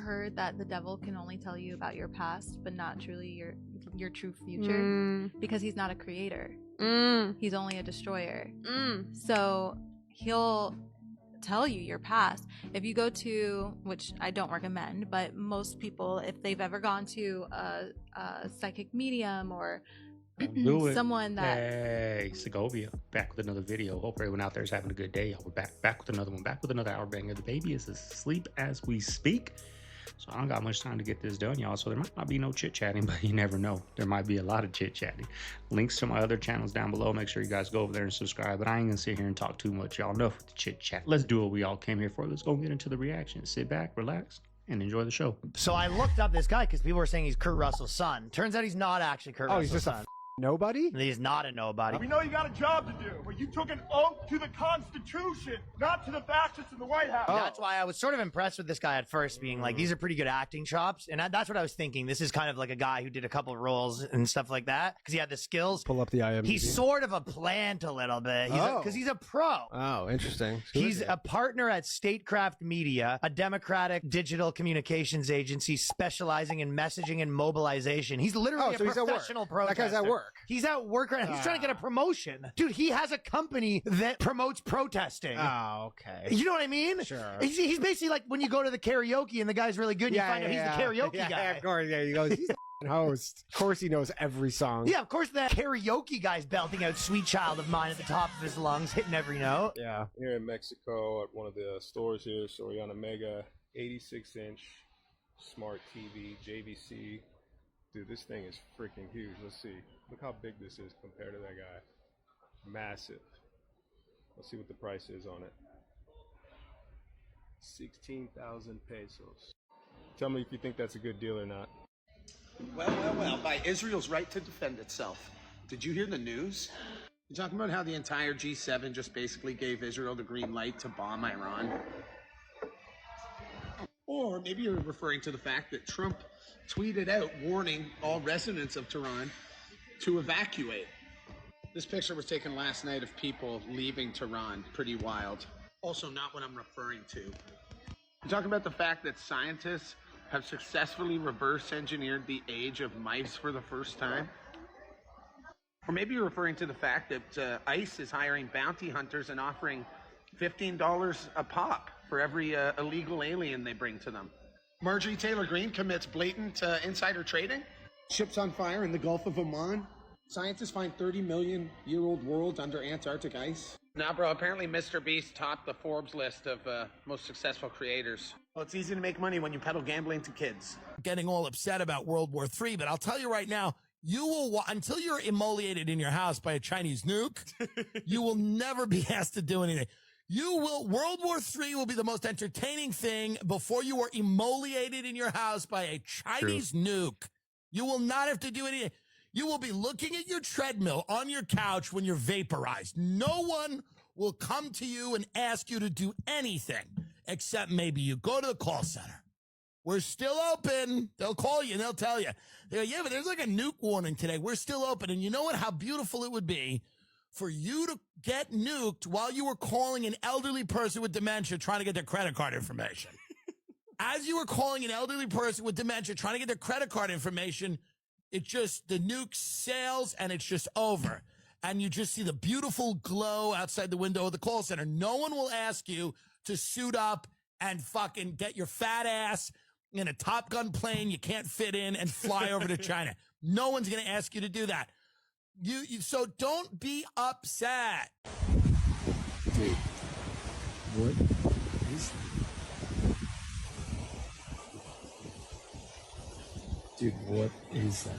heard that the devil can only tell you about your past, but not truly your true future? Because he's not a creator. He's only a destroyer. So he'll tell you your past. If you go to, which I don't recommend, but most people, if they've ever gone to a psychic medium or someone that... Hey, Segovia, back with another video. Hope everyone out there is having a good day. We're back with another one, back with another hour banger. The baby is asleep as we speak, so I don't got much time to get this done, y'all. So there might not be no chit-chatting, but you never know. There might be a lot of chit-chatting. Links to my other channels down below. Make sure you guys go over there and subscribe. But I ain't gonna sit here and talk too much, y'all. Enough with the chit-chat. Let's do what we all came here for. Let's go get into the reaction. Sit back, relax, and enjoy the show. So I looked up this guy because people were saying he's Kurt Russell's son. Turns out he's not actually Kurt Russell's he's just son. Nobody? He's not a nobody. We know you got a job to do, but you took an oath to the Constitution, not to the fascists in the White House. That's why I was sort of impressed with this guy at first, being like, these are pretty good acting chops. And that's what I was thinking. This is kind of like a guy who did a couple of roles and stuff like that, because he had the skills. Pull up the IMDb. He's sort of a plant a little bit, because he's a pro. Oh, interesting. He's a partner at Statecraft Media, a Democratic digital communications agency specializing in messaging and mobilization. He's literally a professional protester. That guy's at work. He's at work right now. He's trying to get a promotion. Dude, he has a company that promotes protesting. Oh, okay. You know what I mean? Sure. He's basically like when you go to the karaoke and the guy's really good and you find out he's the karaoke guy. Yeah, of course. Yeah, he goes, he's the host. Of course he knows every song. Yeah, of course that karaoke guy's belting out Sweet Child of Mine at the top of his lungs, hitting every note. Yeah. Here in Mexico at one of the stores here, Soriana Mega, 86-inch smart TV, JVC. Dude, this thing is freaking huge. Let's see. Look how big this is compared to that guy. Massive. Let's see what the price is on it. 16,000 pesos. Tell me if you think that's a good deal or not. Well, by Israel's right to defend itself. Did you hear the news? You're talking about how the entire G7 just basically gave Israel the green light to bomb Iran. Or maybe you're referring to the fact that Trump tweeted out warning all residents of Tehran to evacuate. This picture was taken last night of people leaving Tehran. Pretty wild. Also not what I'm referring to. You're talking about the fact that scientists have successfully reverse engineered the age of mice for the first time. Or maybe you're referring to the fact that ICE is hiring bounty hunters and offering $15 a pop for every illegal alien they bring to them. Marjorie Taylor Greene commits blatant insider trading. Ships on fire in the Gulf of Oman. Scientists find 30-million-year-old world under Antarctic ice. Now, bro, apparently Mr. Beast topped the Forbes list of most successful creators. Well, it's easy to make money when you peddle gambling to kids. Getting all upset about World War III, but I'll tell you right now, you will, until you're immolated in your house by a Chinese nuke, you will never be asked to do anything. World War III will be the most entertaining thing before you are immolated in your house by a Chinese nuke. You will not have to do anything. You will be looking at your treadmill on your couch when you're vaporized. No one will come to you and ask you to do anything, except maybe you go to the call center. We're still open. They'll call you and they'll tell you. They're like, yeah, but there's like a nuke warning today. We're still open. And you know what? How beautiful it would be for you to get nuked while you were calling an elderly person with dementia trying to get their credit card information. As you were calling an elderly person with dementia trying to get their credit card information, the nuke sails and it's just over. And you just see the beautiful glow outside the window of the call center. No one will ask you to suit up and fucking get your fat ass in a Top Gun plane you can't fit in and fly over to China. No one's going to ask you to do that. So don't be upset. Dude, what is that? Dude, what is that?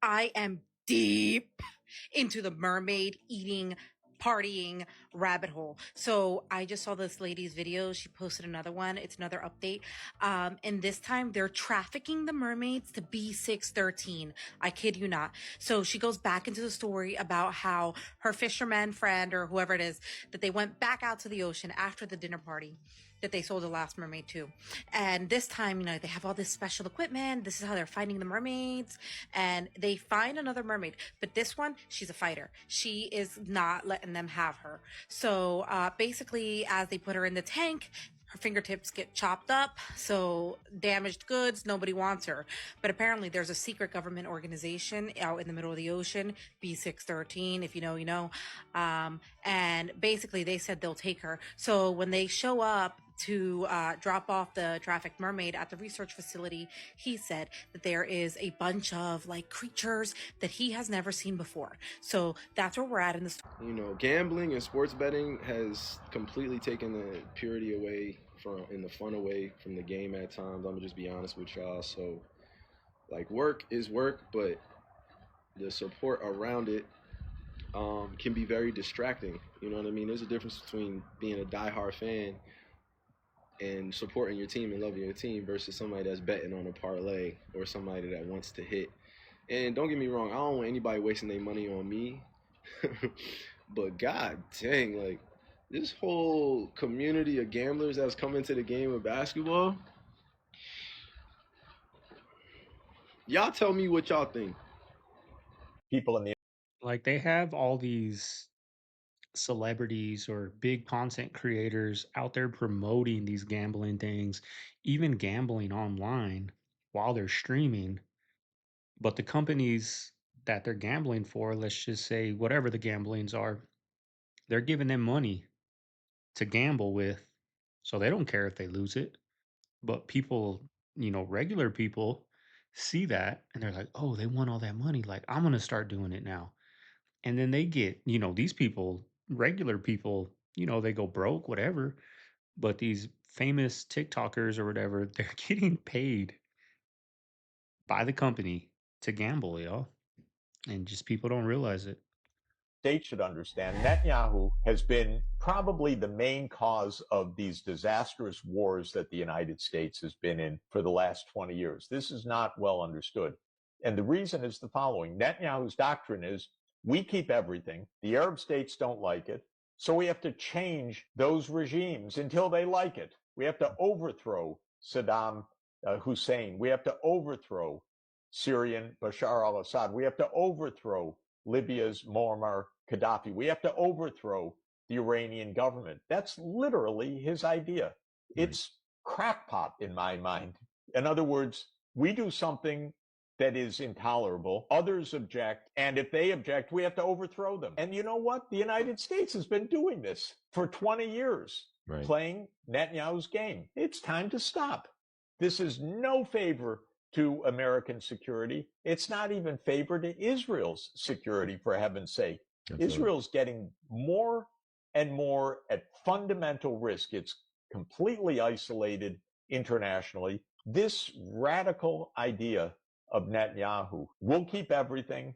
I am deep into the mermaid eating, partying rabbit hole. So I just saw this lady's video. She posted another one. It's another update. And this time they're trafficking the mermaids to B613. I kid you not. So she goes back into the story about how her fisherman friend or whoever it is, that they went back out to the ocean after the dinner party that they sold the last mermaid to. And this time, they have all this special equipment. This is how they're finding the mermaids. And they find another mermaid. But this one, she's a fighter. She is not letting them have her. So basically, as they put her in the tank, her fingertips get chopped up, so damaged goods, nobody wants her. But apparently there's a secret government organization out in the middle of the ocean, B613, if you know, you know. And basically they said they'll take her. So when they show up to drop off the trafficked mermaid at the research facility, he said that there is a bunch of like creatures that he has never seen before. So that's where we're at in the story. You know, gambling and sports betting has completely taken the purity away from and the fun away from the game at times. I'm gonna just be honest with y'all. So like work is work, but the support around it can be very distracting. You know what I mean? There's a difference between being a diehard fan and supporting your team and loving your team versus somebody that's betting on a parlay or somebody that wants to hit. And don't get me wrong, I don't want anybody wasting their money on me. But god dang, like this whole community of gamblers that's come into the game of basketball, y'all tell me what y'all think. People in the Like they have all these celebrities or big content creators out there promoting these gambling things, even gambling online while they're streaming. But the companies that they're gambling for, let's just say whatever the gamblings are, they're giving them money to gamble with. So they don't care if they lose it. But people, regular people see that and they're like, oh, they won all that money. Like, I'm going to start doing it now. And then they get, these people, regular people, they go broke, whatever. But these famous TikTokers or whatever, they're getting paid by the company to gamble, y'all. And just people don't realize it. States should understand Netanyahu has been probably the main cause of these disastrous wars that the United States has been in for the last 20 years. This is not well understood. And the reason is the following. Netanyahu's doctrine is we keep everything. The Arab states don't like it. So we have to change those regimes until they like it. We have to overthrow Saddam Hussein. We have to overthrow Syrian Bashar al-Assad. We have to overthrow Libya's Muammar Gaddafi. We have to overthrow the Iranian government. That's literally his idea. Right. It's crackpot in my mind. In other words, we do something that is intolerable. Others object. And if they object, we have to overthrow them. And you know what? The United States has been doing this for 20 years, right, playing Netanyahu's game. It's time to stop. This is no favor to American security. It's not even favor to Israel's security, for heaven's sake. Absolutely. Israel's getting more and more at fundamental risk. It's completely isolated internationally. This radical idea of Netanyahu, we'll keep everything,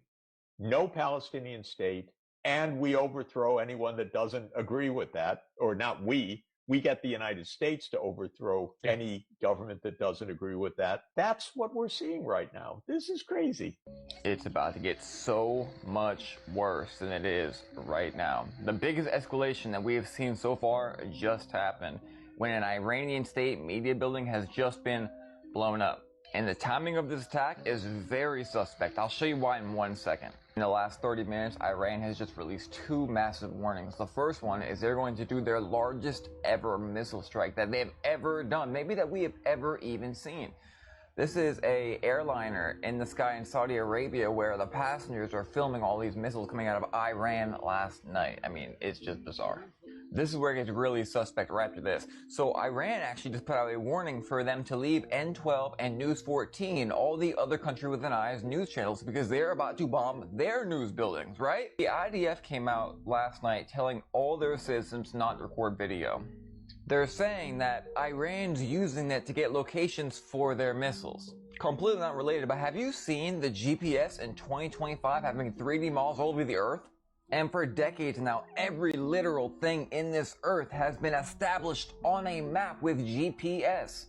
no Palestinian state, and we overthrow anyone that doesn't agree with that, or not we get the United States to overthrow any government that doesn't agree with that. That's what we're seeing right now. This is crazy. It's about to get so much worse than it is right now. The biggest escalation that we have seen so far just happened when an Iranian state media building has just been blown up. And the timing of this attack is very suspect. I'll show you why in 1 second. In the last 30 minutes, Iran has just released 2 massive warnings. The first one is they're going to do their largest ever missile strike that they've ever done, maybe that we have ever even seen. This is a airliner in the sky in Saudi Arabia where the passengers are filming all these missiles coming out of Iran last night. I mean, it's just bizarre. This is where it gets really suspect right after this. So Iran actually just put out a warning for them to leave N12 and News 14, all the other country with an eye's news channels, because they're about to bomb their news buildings, right? The IDF came out last night telling all their citizens not to record video. They're saying that Iran's using that to get locations for their missiles. Completely not related, but have you seen the GPS in 2025 having 3D models all over the Earth? And for decades now, every literal thing in this earth has been established on a map with GPS.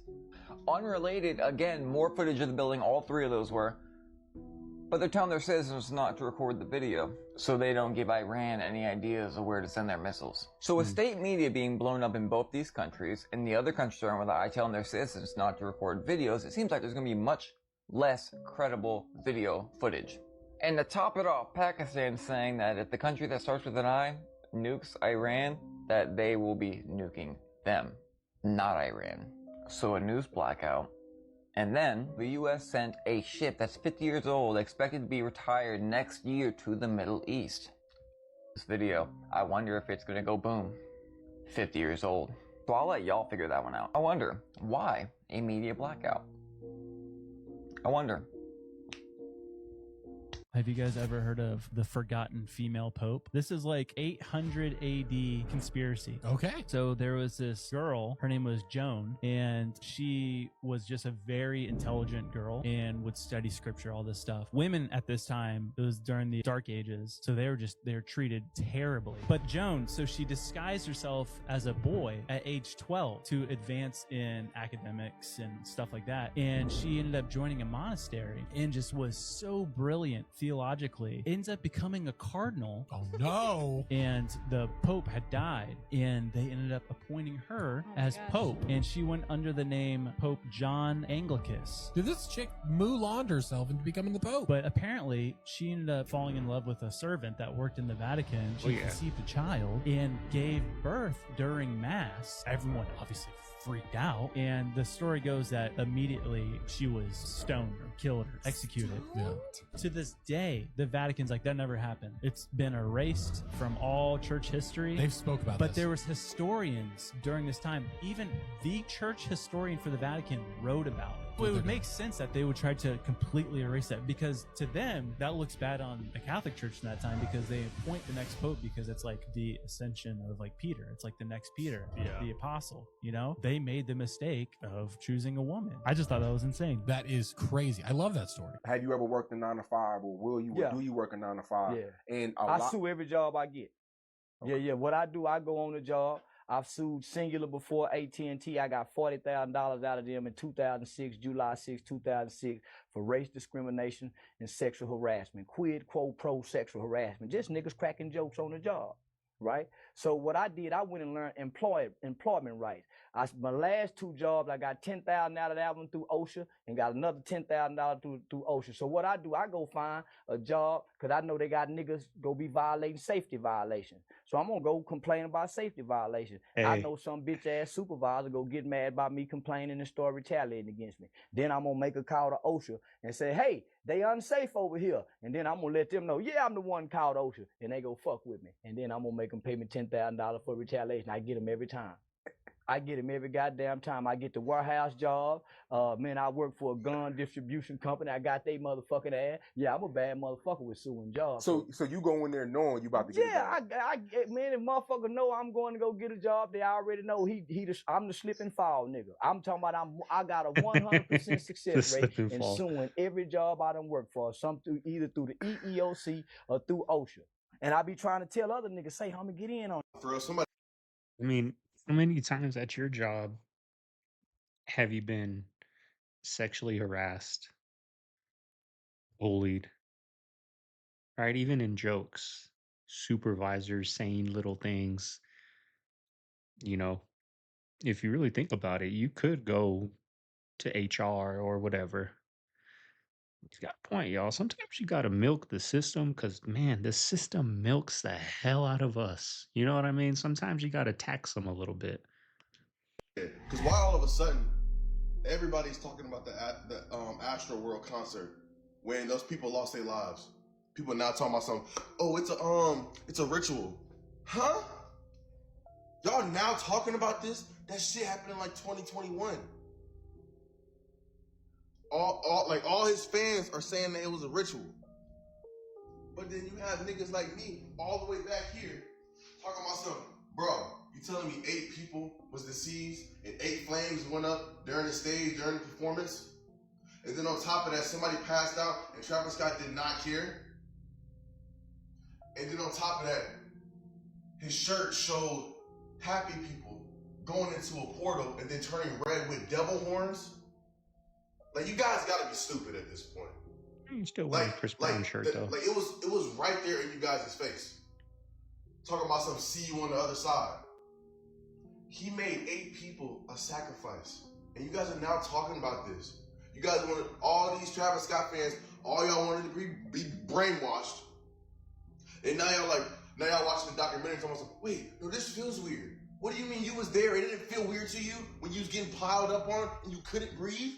Unrelated, again, more footage of the building, all 3 of those were. But they're telling their citizens not to record the video, so they don't give Iran any ideas of where to send their missiles. So with state media being blown up in both these countries, and the other countries are with the eye telling their citizens not to record videos, it seems like there's going to be much less credible video footage. And to top it off, Pakistan's saying that if the country that starts with an I nukes Iran, that they will be nuking them. not Iran. So a news blackout. And then the US sent a ship that's 50 years old, expected to be retired next year, to the Middle East. This video, I wonder if it's gonna go boom. 50 years old. So I'll let y'all figure that one out. I wonder, why a media blackout? I wonder. Have you guys ever heard of the forgotten female pope? This is like 800 AD conspiracy. Okay. So there was this girl, her name was Joan, and she was just a very intelligent girl and would study scripture, all this stuff. Women at this time, it was during the Dark Ages, so they were treated terribly. But Joan, so she disguised herself as a boy at age 12 to advance in academics and stuff like that. And she ended up joining a monastery and just was so brilliant theologically, ends up becoming a cardinal. Oh no. And the Pope had died, and they ended up appointing her as Pope, and she went under the name Pope John Anglicus. Did this chick Mulan herself into becoming the Pope? But apparently she ended up falling in love with a servant that worked in the Vatican. She conceived a child and gave birth during Mass. Everyone obviously freaked out, and the story goes that immediately she was stoned or killed or executed. Yeah. To this day, the Vatican's like, that never happened. It's been erased from all church history. They've spoke about But this. there was historians during this time. Even the church historian for the Vatican wrote about it. Well, it would make sense that they would try to completely erase that, because to them, that looks bad on the Catholic Church in that time, because they appoint the next pope because it's like the ascension of like Peter. It's like the next Peter, the apostle, you know? They made the mistake of choosing a woman. I just thought that was insane. That is crazy. I love that story. Have you ever worked a 9 to 5, or will you? Yeah. Do you work a 9 to 5? Yeah. And I sue every job I get. Okay. Yeah. What I do, I go on the job. I've sued Singular before, AT&T. I got $40,000 out of them in 2006, July 6, 2006, for race discrimination and sexual harassment. Quid quo pro sexual harassment. Just niggas cracking jokes on the job, right? So what I did, I went and learned employment rights. My last 2 jobs, I got $10,000 out of that one through OSHA and got another $10,000 through OSHA. So what I do, I go find a job, because I know they got niggas go be violating safety violations. So I'm going to go complain about safety violations. Hey. I know some bitch-ass supervisor go get mad about me complaining and start retaliating against me. Then I'm going to make a call to OSHA and say, hey, they unsafe over here. And then I'm going to let them know, yeah, I'm the one called OSHA. And they go fuck with me. And then I'm going to make them pay me $10,000 for retaliation. I get them every time. I get him every goddamn time. I get the warehouse job. Man, I work for a gun distribution company. I got they motherfucking ass. Yeah, I'm a bad motherfucker with suing jobs. So you go in there knowing you about to get a job. Man, if motherfucker know I'm going to go get a job, they already know I'm the slip and fall nigga. I'm talking about I got a 100% success rate in suing every job I done worked for, either through the EEOC or through OSHA. And I be trying to tell other niggas, say, homie, get in on it. For somebody. I mean, how many times at your job have you been sexually harassed, bullied, right? Even in jokes, supervisors saying little things. You know, if you really think about it, you could go to HR or whatever. You got a point, y'all. Sometimes you got to milk the system, because, man, the system milks the hell out of us. You know what I mean? Sometimes you got to tax them a little bit. Because why all of a sudden everybody's talking about the Astro World concert when those people lost their lives? People now talking about something. Oh, it's a ritual, huh? Y'all now talking about this? That shit happened in like 2021. All his fans are saying that it was a ritual. But then you have niggas like me all the way back here talking about something. Bro, you telling me 8 people was deceased and 8 flames went up during the stage, during the performance? And then on top of that, somebody passed out and Travis Scott did not care? And then on top of that, his shirt showed happy people going into a portal and then turning red with devil horns? Like, you guys gotta be stupid at this point. You still wearing Chris Brown shirt though. Like, it was right there in you guys' face. Talking about some see you on the other side. He made 8 people a sacrifice. And you guys are now talking about this. You guys wanted, all these Travis Scott fans, all y'all wanted to be brainwashed. And now y'all watching the documentary talking about, wait, no, this feels weird. What do you mean you was there? It didn't feel weird to you when you was getting piled up on and you couldn't breathe?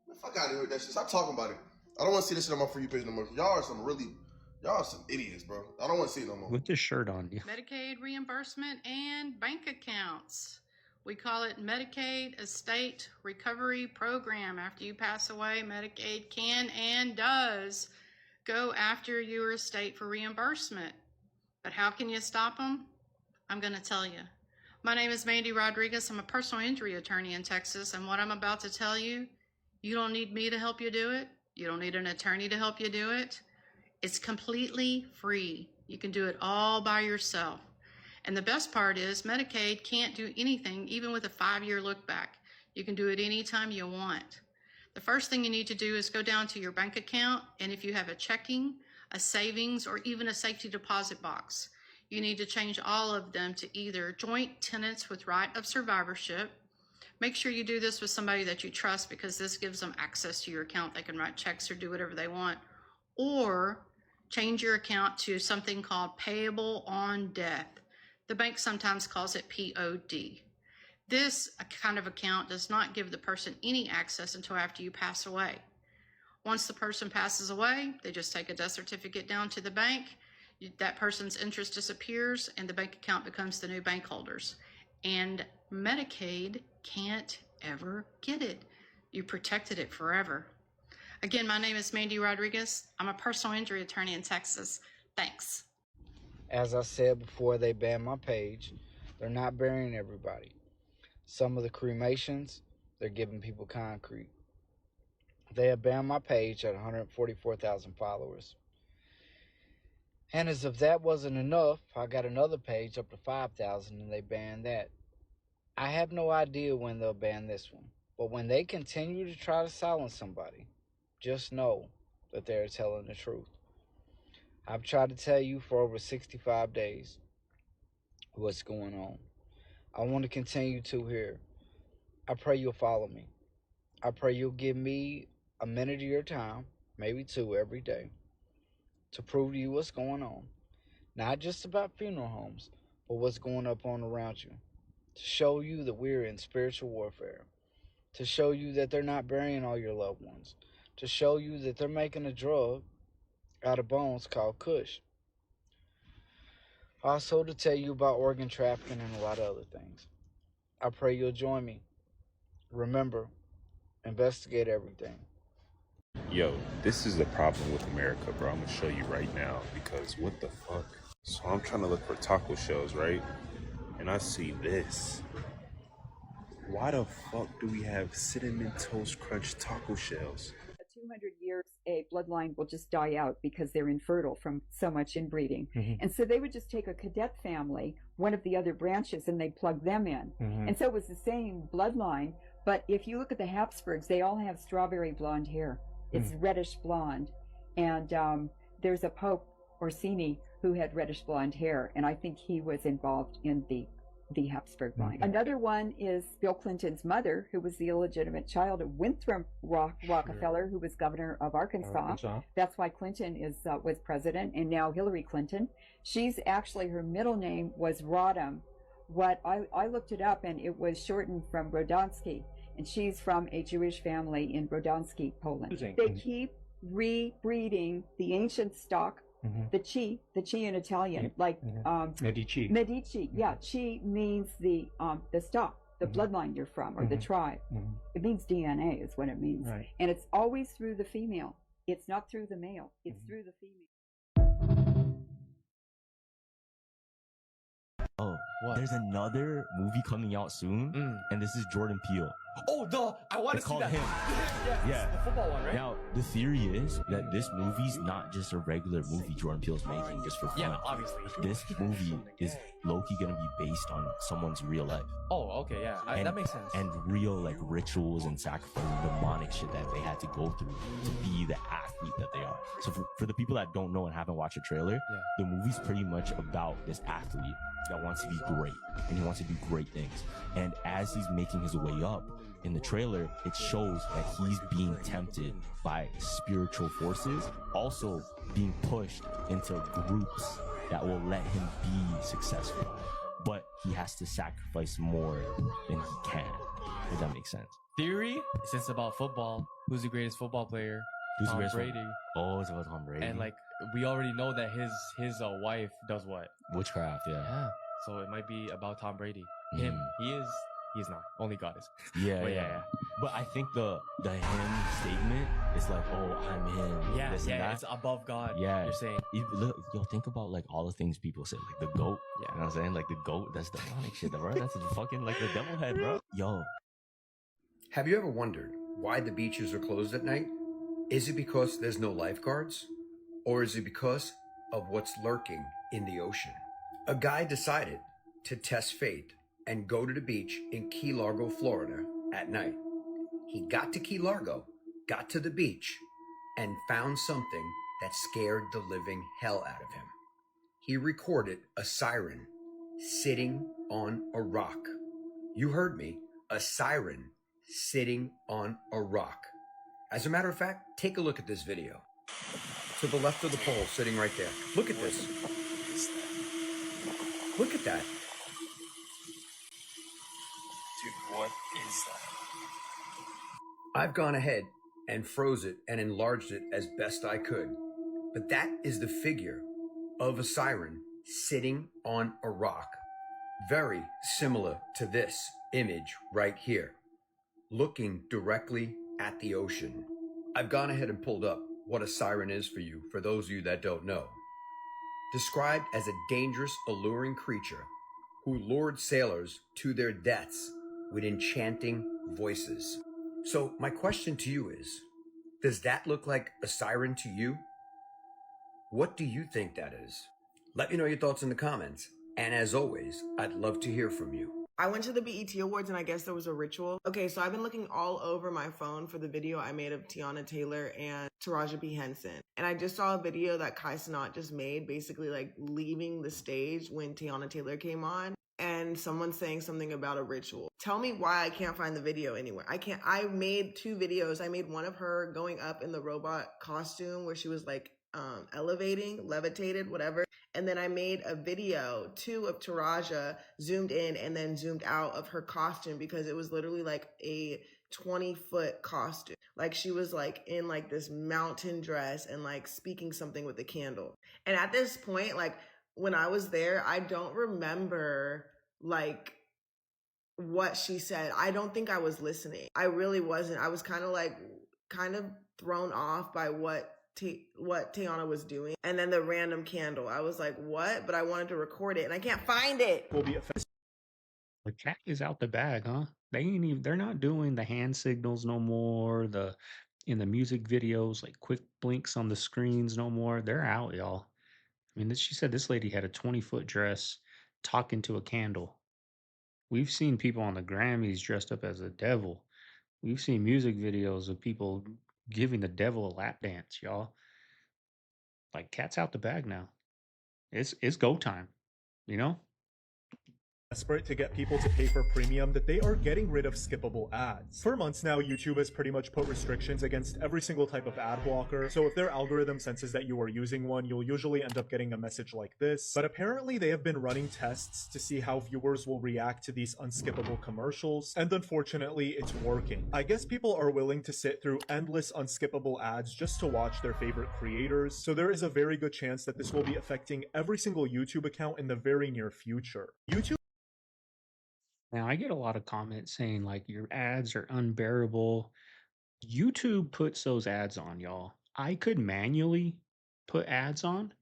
Man, fuck out of here with that shit. Stop talking about it. I don't want to see this shit on my For You page no more. Y'all are some idiots, bro. I don't want to see it no more. With this shirt on, yeah. Medicaid reimbursement and bank accounts. We call it Medicaid Estate Recovery Program. After you pass away, Medicaid can and does go after your estate for reimbursement. But how can you stop them? I'm going to tell you. My name is Mandy Rodriguez. I'm a personal injury attorney in Texas, and what I'm about to tell you, you don't need me to help you do it. You don't need an attorney to help you do it. It's completely free. You can do it all by yourself. And the best part is Medicaid can't do anything, even with a 5-year look back. You can do it anytime you want. The first thing you need to do is go down to your bank account, and if you have a checking, a savings, or even a safety deposit box, you need to change all of them to either joint tenants with right of survivorship. Make sure you do this with somebody that you trust, because this gives them access to your account. They can write checks or do whatever they want. Or change your account to something called payable on death. The bank sometimes calls it POD. This kind of account does not give the person any access until after you pass away. Once the person passes away, they just take a death certificate down to the bank. That person's interest disappears and the bank account becomes the new bank holders. And Medicaid can't ever get it. You protected it forever. Again, my name is Mandy Rodriguez. I'm a personal injury attorney in Texas. Thanks. As I said before, they banned my page. They're not burying everybody. Some of the cremations, they're giving people concrete. They have banned my page at 144,000 followers. And as if that wasn't enough, I got another page up to 5,000 and they banned that. I have no idea when they'll ban this one. But when they continue to try to silence somebody, just know that they're telling the truth. I've tried to tell you for over 65 days what's going on. I want to continue to here. I pray you'll follow me. I pray you'll give me a minute of your time, maybe 2 every day, to prove to you what's going on. Not just about funeral homes, but what's going on around you. To show you that we're in spiritual warfare. To show you that they're not burying all your loved ones. To show you that they're making a drug out of bones called Kush. Also to tell you about organ trafficking and a lot of other things. I pray you'll join me. Remember, investigate everything. Yo, this is the problem with America, bro. I'm gonna show you right now, because what the fuck? So I'm trying to look for taco shells, right? And I see this. Why the fuck do we have Cinnamon Toast Crunch taco shells? 200 years, a bloodline will just die out because they're infertile from so much inbreeding. And so they would just take a cadet family, one of the other branches, and they'd plug them in. And so it was the same bloodline. But if you look at the Habsburgs, they all have strawberry blonde hair. It's reddish blonde. And there's a Pope, Orsini, who had reddish blonde hair. And I think he was involved in the Habsburg line. Another one is Bill Clinton's mother, who was the illegitimate child of Winthrop Rockefeller, who was governor of Arkansas. That's why Clinton was president, and now Hillary Clinton. She's actually, her middle name was Rodham. What I looked it up, and it was shortened from Rodonsky, and she's from a Jewish family in Rodonsky, Poland. They keep rebreeding the ancient stock. The chi in Italian, like Medici. Yeah, chi means the stock, the bloodline you're from, or the tribe. It means DNA is what it means, and it's always through the female. It's not through the male. It's through the female. Oh, what? There's another movie coming out soon, and this is Jordan Peele. Oh, I want to see that. Him. Yeah, the football one, right? Now, the theory is that this movie's not just a regular movie Jordan Peele's making just for fun. Yeah, obviously. This movie is low-key gonna be based on someone's real life. Oh, okay, yeah. That makes sense. And real, like, rituals and sacrifice, demonic shit that they had to go through to be the athlete that they are. So for the people that don't know and haven't watched the trailer, the movie's pretty much about this athlete that wants to be great, and he wants to do great things. And as he's making his way up, in the trailer, it shows that he's being tempted by spiritual forces, also being pushed into groups that will let him be successful. but he has to sacrifice more than he can. If that makes sense. Theory, since it's about football, who's the greatest football player? Tom Brady. Oh, it's about Tom Brady. And like we already know that his wife does what? Witchcraft, yeah. So it might be about Tom Brady. Him. He's not. Only God is. Yeah, But yeah. But I think the him statement is like, oh, I'm him. Yeah, this and that. it's above God. Yeah. You're saying. Yo, think about like all the things people say, like the goat. Yeah. You know what I'm saying? Like the goat, that's demonic shit, bro. That's fucking like the devil head, bro. Yo. Have you ever wondered why the beaches are closed at night? Is it because there's no lifeguards? Or is it because of what's lurking in the ocean? A guy decided to test fate and go to the beach in Key Largo, Florida at night. He got to Key Largo, got to the beach, and found something that scared the living hell out of him. He recorded a siren sitting on a rock. You heard me, a siren sitting on a rock. As a matter of fact, take a look at this video. To the left of the pole, sitting right there. Look at this. Look at that. Dude, what is that? I've gone ahead and froze it and enlarged it as best I could. But that is the figure of a siren sitting on a rock. Very similar to this image right here, looking directly at the ocean. I've gone ahead and pulled up what a siren is for you, for those of you that don't know. Described as a dangerous, alluring creature who lured sailors to their deaths with enchanting voices. So my question to you is, does that look like a siren to you? What do you think that is? Let me know your thoughts in the comments. And as always, I'd love to hear from you. I went to the BET Awards and I guess there was a ritual. Okay, so I've been looking all over my phone for the video I made of Tiana Taylor and Taraji P. Henson. And I just saw a video that Kai Cenat just made, basically like leaving the stage when Tiana Taylor came on. And someone saying something about a ritual. Tell me why I can't find the video anywhere. I made 2 videos. I made one of her going up in the robot costume where she was like elevating, levitated, whatever. And then I made a video too of Taraja zoomed in and then zoomed out of her costume because it was literally like a 20-foot costume. Like she was like in like this mountain dress and like speaking something with a candle. And at this point, like when I was there, I don't remember like what she said. I don't think I was listening. I really wasn't. I was kind of thrown off by what Tiana was doing. And then the random candle. I was like, what? But I wanted to record it and I can't find it. The cat is out the bag, huh? They're not doing the hand signals no more. In the music videos, like quick blinks on the screens no more. They're out, y'all. I mean, she said this lady had a 20-foot dress talking to a candle. We've seen people on the Grammys dressed up as a devil. We've seen music videos of people giving the devil a lap dance, y'all. Like, cat's out the bag now. It's go time, you know? Desperate to get people to pay for premium that they are getting rid of skippable ads. For months now, YouTube has pretty much put restrictions against every single type of ad blocker, so if their algorithm senses that you are using one, you'll usually end up getting a message like this. But apparently they have been running tests to see how viewers will react to these unskippable commercials, and unfortunately it's working. I guess people are willing to sit through endless unskippable ads just to watch their favorite creators, so there is a very good chance that this will be affecting every single YouTube account in the very near future. YouTube Now, I get a lot of comments saying like your ads are unbearable. YouTube puts those ads on, y'all. I could manually put ads on,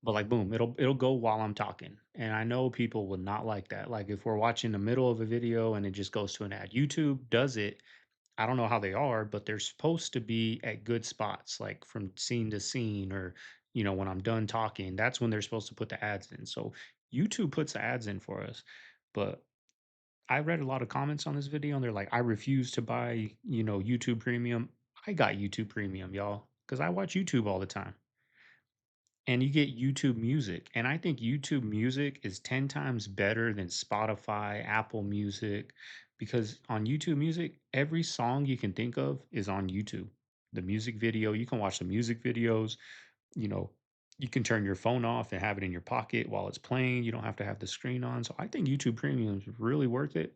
but like boom, it'll go while I'm talking. And I know people would not like that. Like if we're watching the middle of a video and it just goes to an ad. YouTube does it. I don't know how they are, but they're supposed to be at good spots, like from scene to scene, or when I'm done talking, that's when they're supposed to put the ads in. So YouTube puts the ads in for us. But I read a lot of comments on this video and they're like, I refuse to buy, YouTube Premium. I got YouTube Premium, y'all, because I watch YouTube all the time. And you get YouTube Music. And I think YouTube Music is 10 times better than Spotify, Apple Music, because on YouTube Music, every song you can think of is on YouTube. The music video, you can watch the music videos, you know, You can turn your phone off and have it in your pocket while it's playing. You don't have to have the screen on. So I think YouTube Premium is really worth it.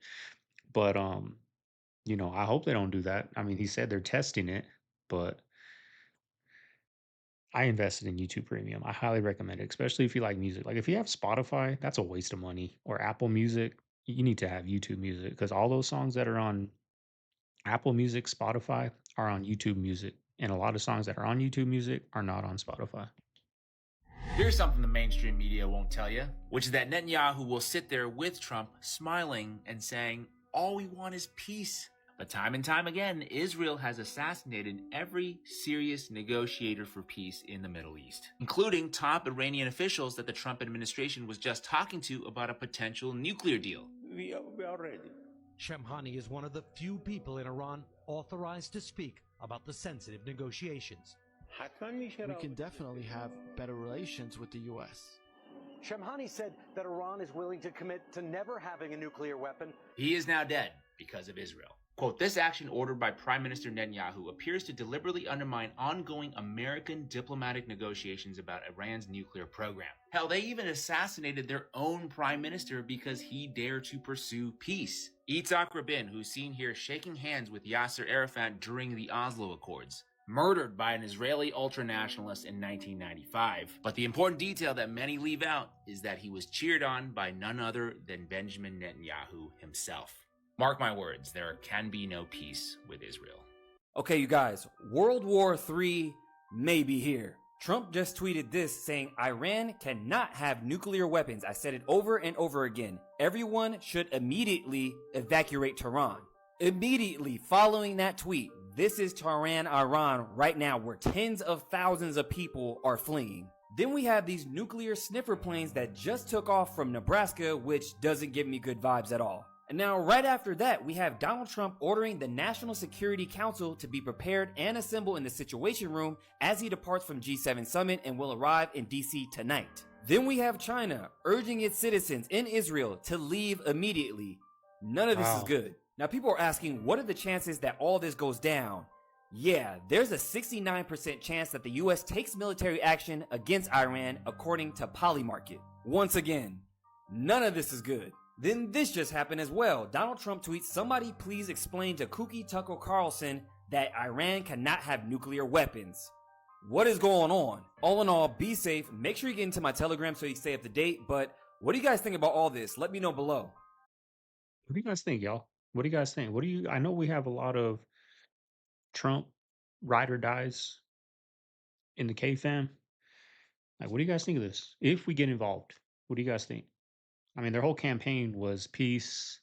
But I hope they don't do that. I mean, he said they're testing it, but I invested in YouTube Premium. I highly recommend it, especially if you like music. Like if you have Spotify, that's a waste of money. Or Apple Music, you need to have YouTube Music because all those songs that are on Apple Music, Spotify are on YouTube Music. And a lot of songs that are on YouTube Music are not on Spotify. Here's something the mainstream media won't tell you, which is that Netanyahu will sit there with Trump smiling and saying, all we want is peace. But time and time again, Israel has assassinated every serious negotiator for peace in the Middle East, including top Iranian officials that the Trump administration was just talking to about a potential nuclear deal. We are ready. Shamhani is one of the few people in Iran authorized to speak about the sensitive negotiations. We can definitely have better relations with the U.S. Shamhani said that Iran is willing to commit to never having a nuclear weapon. He is now dead because of Israel. Quote, this action ordered by Prime Minister Netanyahu appears to deliberately undermine ongoing American diplomatic negotiations about Iran's nuclear program. Hell, they even assassinated their own prime minister because he dared to pursue peace. Yitzhak Rabin, who's seen here shaking hands with Yasser Arafat during the Oslo Accords, murdered by an Israeli ultranationalist in 1995. But the important detail that many leave out is that he was cheered on by none other than Benjamin Netanyahu himself. Mark my words, there can be no peace with Israel. Okay, you guys, World War III may be here. Trump just tweeted this saying Iran cannot have nuclear weapons. I said it over and over again. Everyone should immediately evacuate Tehran. Immediately following that tweet, this is Tehran, Iran right now where tens of thousands of people are fleeing. Then we have these nuclear sniffer planes that just took off from Nebraska, which doesn't give me good vibes at all. And now right after that, we have Donald Trump ordering the National Security Council to be prepared and assemble in the Situation Room as he departs from G7 Summit and will arrive in DC tonight. Then we have China urging its citizens in Israel to leave immediately. None of this is good. Now people are asking, what are the chances that all this goes down? Yeah, there's a 69% chance that the US takes military action against Iran according to Polymarket. Once again, none of this is good. Then this just happened as well. Donald Trump tweets, somebody please explain to Kooky Tucker Carlson that Iran cannot have nuclear weapons. What is going on? All in all, be safe. Make sure you get into my Telegram so you stay up to date. But what do you guys think about all this? Let me know below. What do you guys think, y'all? What do you guys think? I know we have a lot of Trump ride or dies in the CaveFam. Like, what do you guys think of this? If we get involved, what do you guys think? I mean, their whole campaign was peace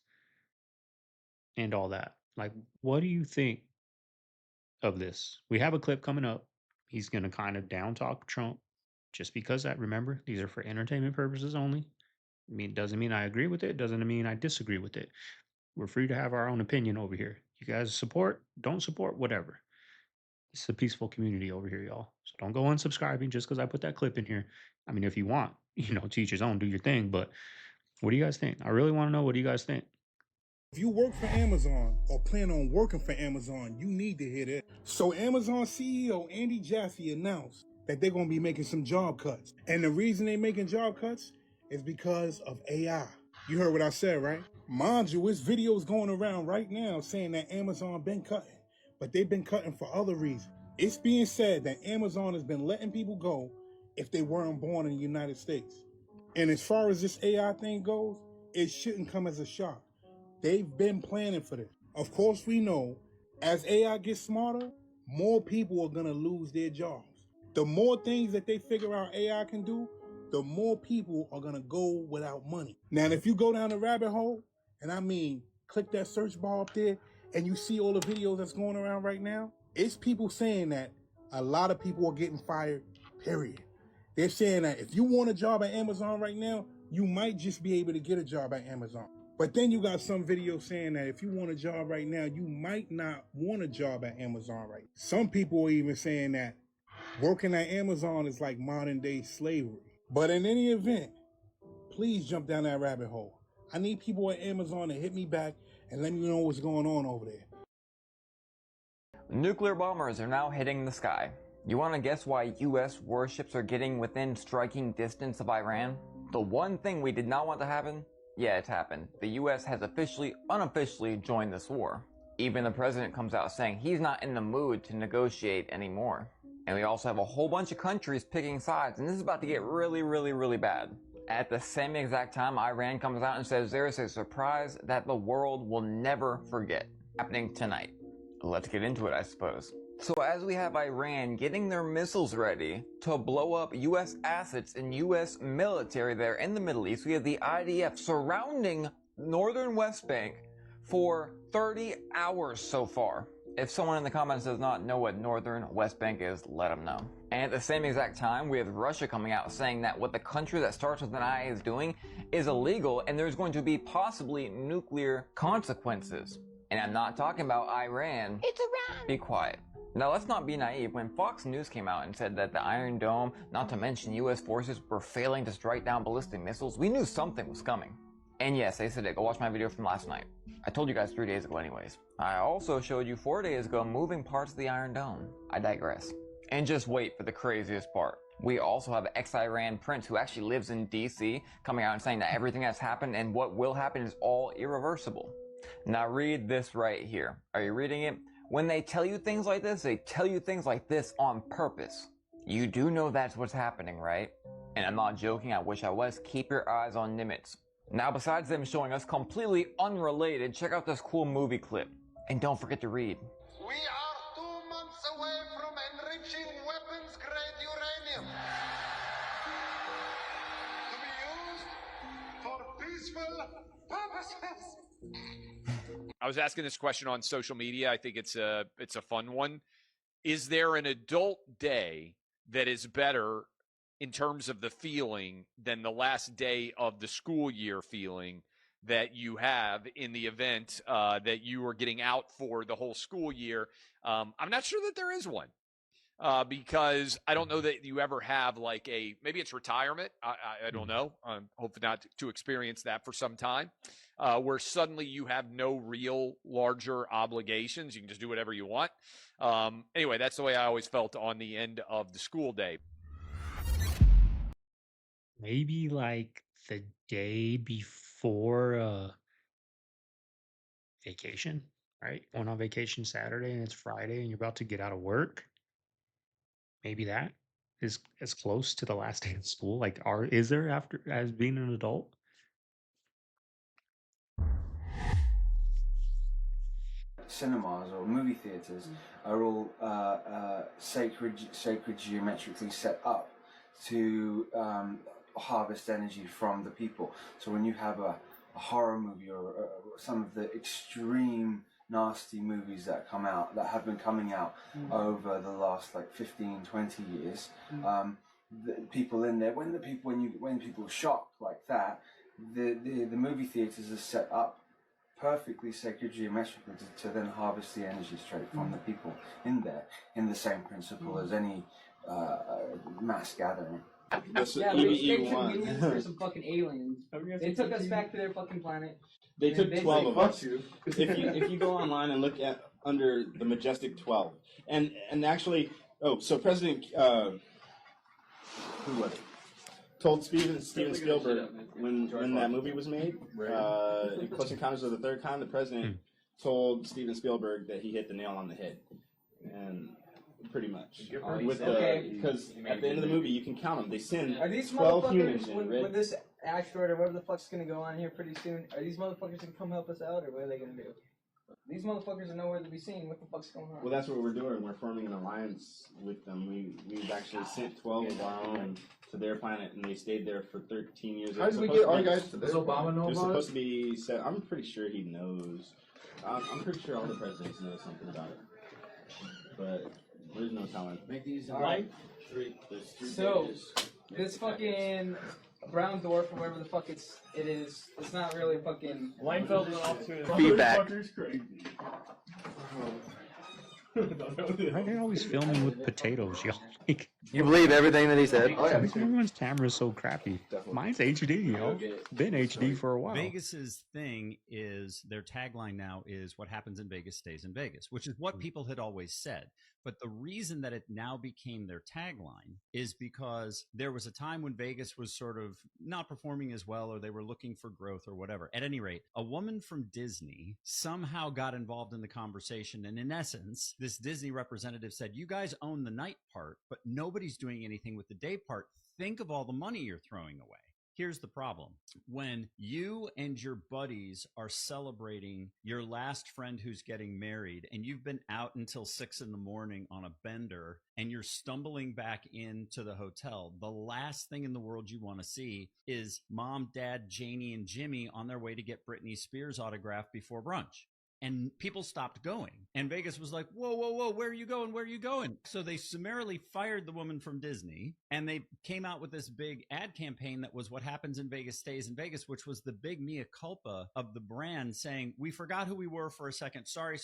and all that. Like, what do you think of this? We have a clip coming up. He's going to kind of down talk Trump just because remember, these are for entertainment purposes only. I mean, it doesn't mean I agree with it. Doesn't mean I disagree with it. We're free to have our own opinion over here. You guys support, don't support, whatever. It's a peaceful community over here, y'all. So don't go unsubscribing just because I put that clip in here. I mean, if you want, to each his own, do your thing. But what do you guys think? I really want to know, what do you guys think? If you work for Amazon or plan on working for Amazon, you need to hear it. So Amazon CEO Andy Jassy announced that they're going to be making some job cuts. And the reason they're making job cuts is because of AI. You heard what I said, right? Mind you, there's videos going around right now saying that Amazon been cutting, but they've been cutting for other reasons. It's being said that Amazon has been letting people go if they weren't born in the United States. And as far as this AI thing goes, it shouldn't come as a shock. They've been planning for this. Of course, we know as AI gets smarter, more people are going to lose their jobs. The more things that they figure out AI can do, the more people are going to go without money. Now, if you go down the rabbit hole, and I mean, click that search bar up there, and you see all the videos that's going around right now, it's people saying that a lot of people are getting fired, period. They're saying that if you want a job at Amazon right now, you might just be able to get a job at Amazon. But then you got some videos saying that if you want a job right now, you might not want a job at Amazon right now. Some people are even saying that working at Amazon is like modern day slavery. But in any event, please jump down that rabbit hole. I need people at Amazon to hit me back and let me know what's going on over there. Nuclear bombers are now hitting the sky. You want to guess why US warships are getting within striking distance of Iran? The one thing we did not want to happen? Yeah, it's happened. The US has unofficially joined this war. Even the president comes out saying he's not in the mood to negotiate anymore. And we also have a whole bunch of countries picking sides, and this is about to get really, really, really bad. At the same exact time, Iran comes out and says there is a surprise that the world will never forget, happening tonight. Let's get into it, I suppose. So as we have Iran getting their missiles ready to blow up US assets and US military there in the Middle East, we have the IDF surrounding northern West Bank for 30 hours so far. If someone in the comments does not know what northern West Bank is, let them know. And at the same exact time, we have Russia coming out saying that what the country that starts with an I is doing is illegal and there's going to be possibly nuclear consequences. And I'm not talking about Iran. It's Iran! Be quiet. Now let's not be naive. When Fox News came out and said that the Iron Dome, not to mention US forces, were failing to strike down ballistic missiles, we knew something was coming. And yes, I said it. Go watch my video from last night. I told you guys 3 days ago anyways. I also showed you 4 days ago moving parts of the Iron Dome. I digress. And just wait for the craziest part. We also have ex-Iran prince who actually lives in DC coming out and saying that everything that's happened and what will happen is all irreversible. Now read this right here. Are you reading it? When they tell you things like this, they tell you things like this on purpose. You do know that's what's happening, right? And I'm not joking, I wish I was. Keep your eyes on Nimitz. Now, besides them showing us completely unrelated, check out this cool movie clip. And don't forget to read. We are 2 months away from enriching weapons-grade uranium to be used for peaceful purposes. I was asking this question on social media. I think it's a fun one. Is there an adult day that is better in terms of the feeling than the last day of the school year feeling that you have in the event that you are getting out for the whole school year? I'm not sure that there is one because I don't know that you ever have like maybe it's retirement. I don't know. I'm hoping not to experience that for some time. Where suddenly you have no real larger obligations. You can just do whatever you want. Anyway, that's the way I always felt on the end of the school day. Maybe like the day before vacation, right? Going on vacation Saturday and it's Friday and you're about to get out of work. Maybe that is as close to the last day of school. Like, is there after as being an adult? Cinemas or movie theaters are all sacred geometrically set up to harvest energy from the people. So when you have a horror movie or some of the extreme nasty movies that have been coming out over the last like 15-20 years, the people in there, when people are shocked like that, the movie theaters are set up perfectly sacred geometrically to then harvest the energy straight from the people in there, in the same principle as any mass gathering. Yeah, they convenience for some fucking aliens. They took us back to their fucking planet. They took 12 of us. If you go online and look at under the Majestic 12, and actually, so President who was it? Told Steven Spielberg when that movie was made, Close Encounters of the Third Kind, the president told Steven Spielberg that he hit the nail on the head, and pretty much because at the end of the movie you can count them. They send 12 humans in. When this asteroid or whatever the fuck's gonna go on here pretty soon, are these motherfuckers gonna come help us out, or what are they gonna do? These motherfuckers are nowhere to be seen. What the fuck's going on? Well, that's what we're doing. We're forming an alliance with them. We've actually sent 12 of our own to their planet, and they stayed there for 13 years. How did we get our guys to this? Does Obama know about it? They're supposed to be set. I'm pretty sure he knows. I'm pretty sure all the presidents know something about it. But there's no telling. Make these all right. There's three so, pages. this fucking brown dwarf, or whatever the fuck it is, it's not really fucking... Leinfeld went off to Feedback. Crazy. Why are they always filming with potatoes, y'all? Like, You believe everything that he said? Oh, yeah. Everyone's camera is so crappy. Mine's HD, yo. Been HD for a while. Vegas's thing is their tagline now is what happens in Vegas stays in Vegas, which is what people had always said. But the reason that it now became their tagline is because there was a time when Vegas was sort of not performing as well, or they were looking for growth or whatever. At any rate, a woman from Disney somehow got involved in the conversation. And in essence, this Disney representative said, you guys own the night part, but nobody's doing anything with the day part. Think of all the money you're throwing away. Here's the problem. When you and your buddies are celebrating your last friend who's getting married and you've been out until 6 a.m. on a bender and you're stumbling back into the hotel, the last thing in the world you want to see is mom, dad, Janie, and Jimmy on their way to get Britney Spears autograph before brunch. And people stopped going. And Vegas was like, whoa, whoa, whoa, where are you going? Where are you going? So they summarily fired the woman from Disney. And they came out with this big ad campaign that was what happens in Vegas stays in Vegas, which was the big mea culpa of the brand saying, we forgot who we were for a second. Sorry.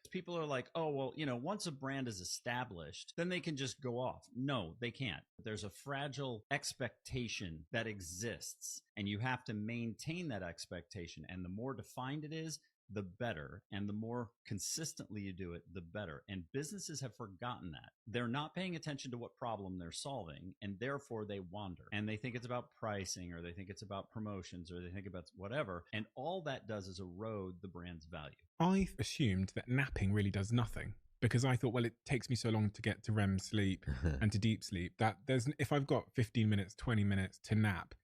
People are like, oh, well, once a brand is established, then they can just go off. No, they can't. There's a fragile expectation that exists. And you have to maintain that expectation. And the more defined it is, the better. And the more consistently you do it, the better. And businesses have forgotten that. They're not paying attention to what problem they're solving, and therefore they wander. And they think it's about pricing, or they think it's about promotions, or they think about whatever. And all that does is erode the brand's value. I assumed that napping really does nothing, because I thought, well, it takes me so long to get to REM sleep and to deep sleep that if I've got 15 minutes, 20 minutes to nap,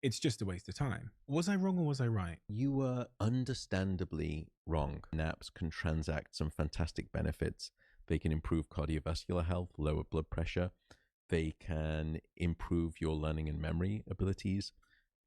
it's just a waste of time. Was I wrong or was I right? You were understandably wrong. Naps can transact some fantastic benefits. They can improve cardiovascular health, lower blood pressure. They can improve your learning and memory abilities.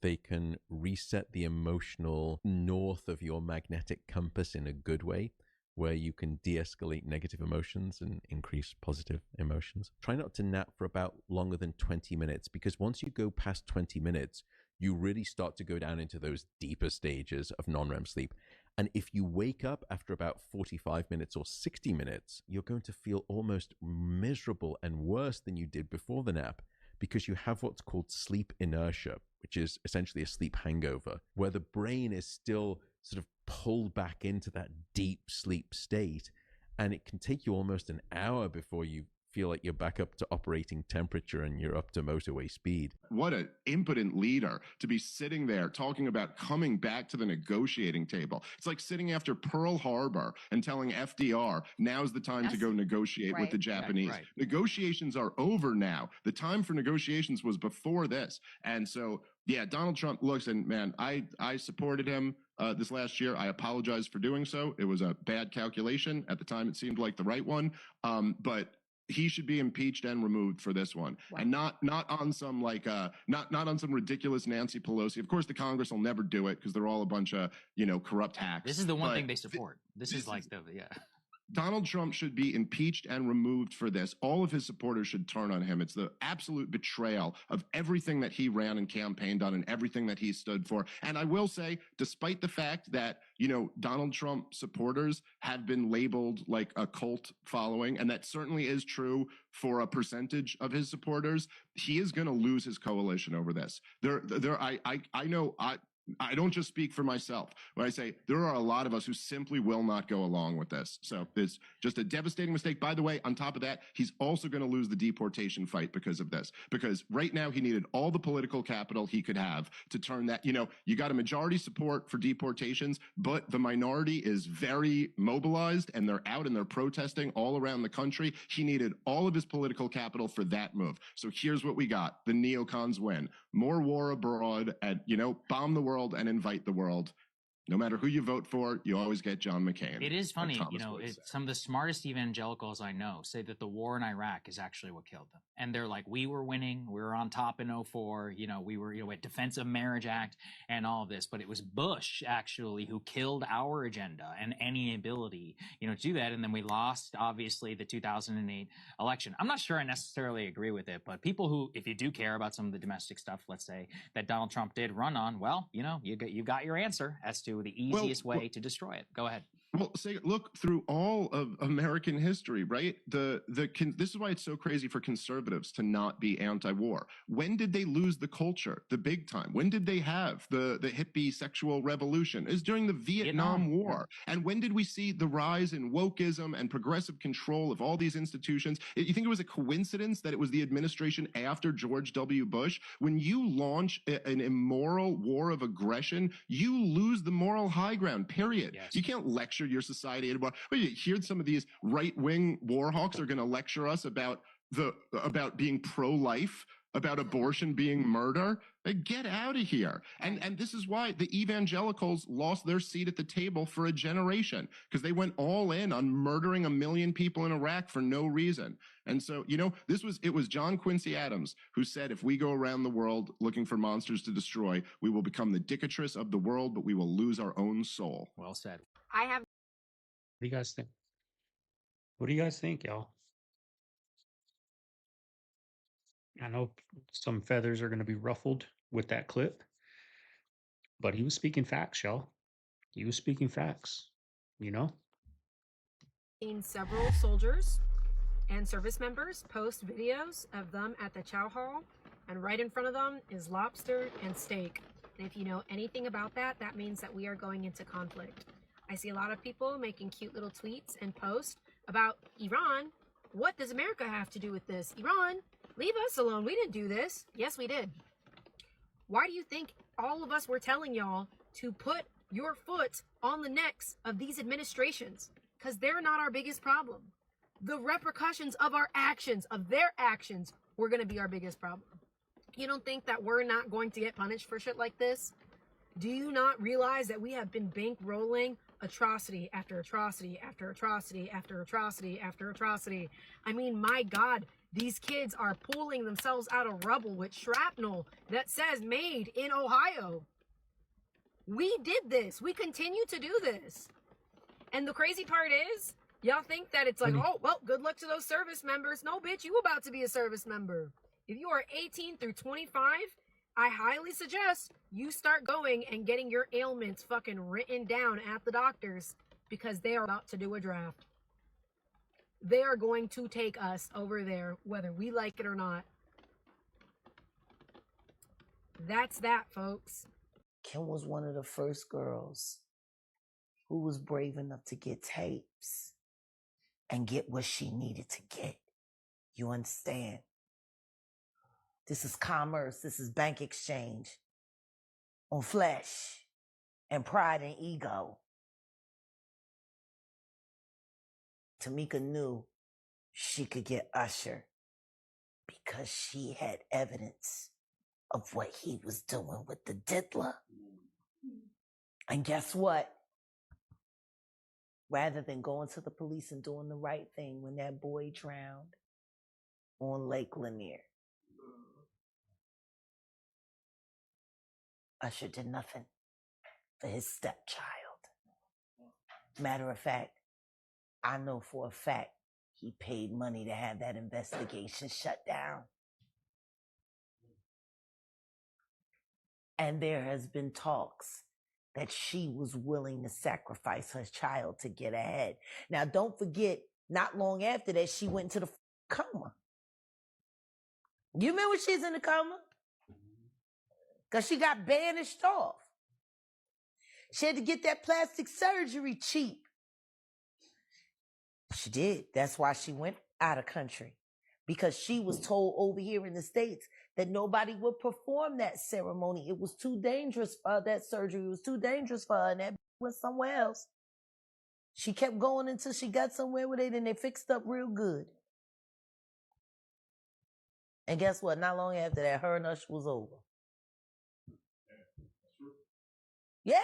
They can reset the emotional north of your magnetic compass in a good way, where you can de-escalate negative emotions and increase positive emotions. Try not to nap for about longer than 20 minutes, because once you go past 20 minutes, you really start to go down into those deeper stages of non-REM sleep. And if you wake up after about 45 minutes or 60 minutes, you're going to feel almost miserable and worse than you did before the nap, because you have what's called sleep inertia, which is essentially a sleep hangover, where the brain is still sort of pulled back into that deep sleep state. And it can take you almost an hour before you feel like you're back up to operating temperature and you're up to motorway speed. What an impotent leader to be sitting there talking about coming back to the negotiating table. It's like sitting after Pearl Harbor and telling FDR, now's the time to go negotiate with the Japanese. Right. Negotiations are over now. The time for negotiations was before this. And so, yeah, Donald Trump looks, and man, I supported him this last year. I apologize for doing so. It was a bad calculation. At the time, it seemed like the right one. But he should be impeached and removed for this one. Wow. And not on some not on some ridiculous Nancy Pelosi. Of course, the Congress will never do it because they're all a bunch of corrupt hacks. This is the one thing they support. This is like Donald Trump should be impeached and removed for this. All of his supporters should turn on him. It's the absolute betrayal of everything that he ran and campaigned on and everything that he stood for. And I will say, despite the fact that, Donald Trump supporters have been labeled like a cult following, and that certainly is true for a percentage of his supporters, he is going to lose his coalition over this. I don't just speak for myself when I say there are a lot of us who simply will not go along with this. So it's just a devastating mistake. By the way, on top of that, he's also going to lose the deportation fight because of this. Because right now he needed all the political capital he could have to turn that, you got a majority support for deportations, but the minority is very mobilized and they're out and they're protesting all around the country. He needed all of his political capital for that move. So here's what we got. The neocons win. More war abroad and, bomb the world and invite the world. No matter who you vote for, you always get John McCain. It is funny, some of the smartest evangelicals I know say that the war in Iraq is actually what killed them. And they're like, we were winning, we were on top in 2004, we were, at Defense of Marriage Act and all of this, but it was Bush actually who killed our agenda and any ability, to do that. And then we lost, obviously, the 2008 election. I'm not sure I necessarily agree with it, but people who, if you do care about some of the domestic stuff, let's say, that Donald Trump did run on, well, you got your answer as to the easiest way to destroy it. Go ahead. Well, say, look through all of American history, right? This is why it's so crazy for conservatives to not be anti-war. When did they lose the culture, the big time? When did they have the hippie sexual revolution? It was during the Vietnam War. And when did we see the rise in wokeism and progressive control of all these institutions? You think it was a coincidence that it was the administration after George W. Bush? When you launch an immoral war of aggression, you lose the moral high ground, period. Yes. You can't lecture your society about, well, you hear some of these right-wing war hawks are going to lecture us about being pro-life, about abortion being murder. Get out of here. And this is why the evangelicals lost their seat at the table for a generation, because they went all in on murdering 1 million people in Iraq for no reason. And so, you know, it was John Quincy Adams who said, if we go around the world looking for monsters to destroy, we will become the dictatress of the world, but we will lose our own soul. Well said. What do you guys think? What do you guys think, y'all? I know some feathers are going to be ruffled with that clip, but he was speaking facts, y'all. He was speaking facts, you know? Seen several soldiers and service members post videos of them at the chow hall, and right in front of them is lobster and steak. And if you know anything about that, that means that we are going into conflict. I see a lot of people making cute little tweets and posts about Iran. What does America have to do with this? Iran, leave us alone. We didn't do this. Yes, we did. Why do you think all of us were telling y'all to put your foot on the necks of these administrations? Because they're not our biggest problem. The repercussions of our actions, of their actions, were going to be our biggest problem. You don't think that we're not going to get punished for shit like this? Do you not realize that we have been bankrolling atrocity after atrocity after atrocity after atrocity after atrocity? I mean, my God, these kids are pulling themselves out of rubble with shrapnel that says made in Ohio. We did this. We continue to do this. And the crazy part is, y'all think that it's like, oh, well, good luck to those service members. No, bitch, you about to be a service member. If you are 18 through 25, I highly suggest you start going and getting your ailments fucking written down at the doctors, because they are about to do a draft. They are going to take us over there, whether we like it or not. That's that, folks. Kim was one of the first girls who was brave enough to get tapes and get what she needed to get. You understand? This is commerce. This is bank exchange on flesh and pride and ego. Tamika knew she could get Usher because she had evidence of what he was doing with the diddler. And guess what? Rather than going to the police and doing the right thing when that boy drowned on Lake Lanier, Usher did nothing for his stepchild. Matter of fact, I know for a fact he paid money to have that investigation shut down. And there has been talks that she was willing to sacrifice her child to get ahead. Now, don't forget, not long after that, she went into the coma. You remember she's in the coma? Because she got banished off. She had to get that plastic surgery cheap. She did. That's why she went out of country. Because she was told over here in the States that nobody would perform that ceremony. It was too dangerous for her, that surgery. It was too dangerous for her, and that went somewhere else. She kept going until she got somewhere with it, and they fixed up real good. And guess what? Not long after that, her and Usher was over. Yeah.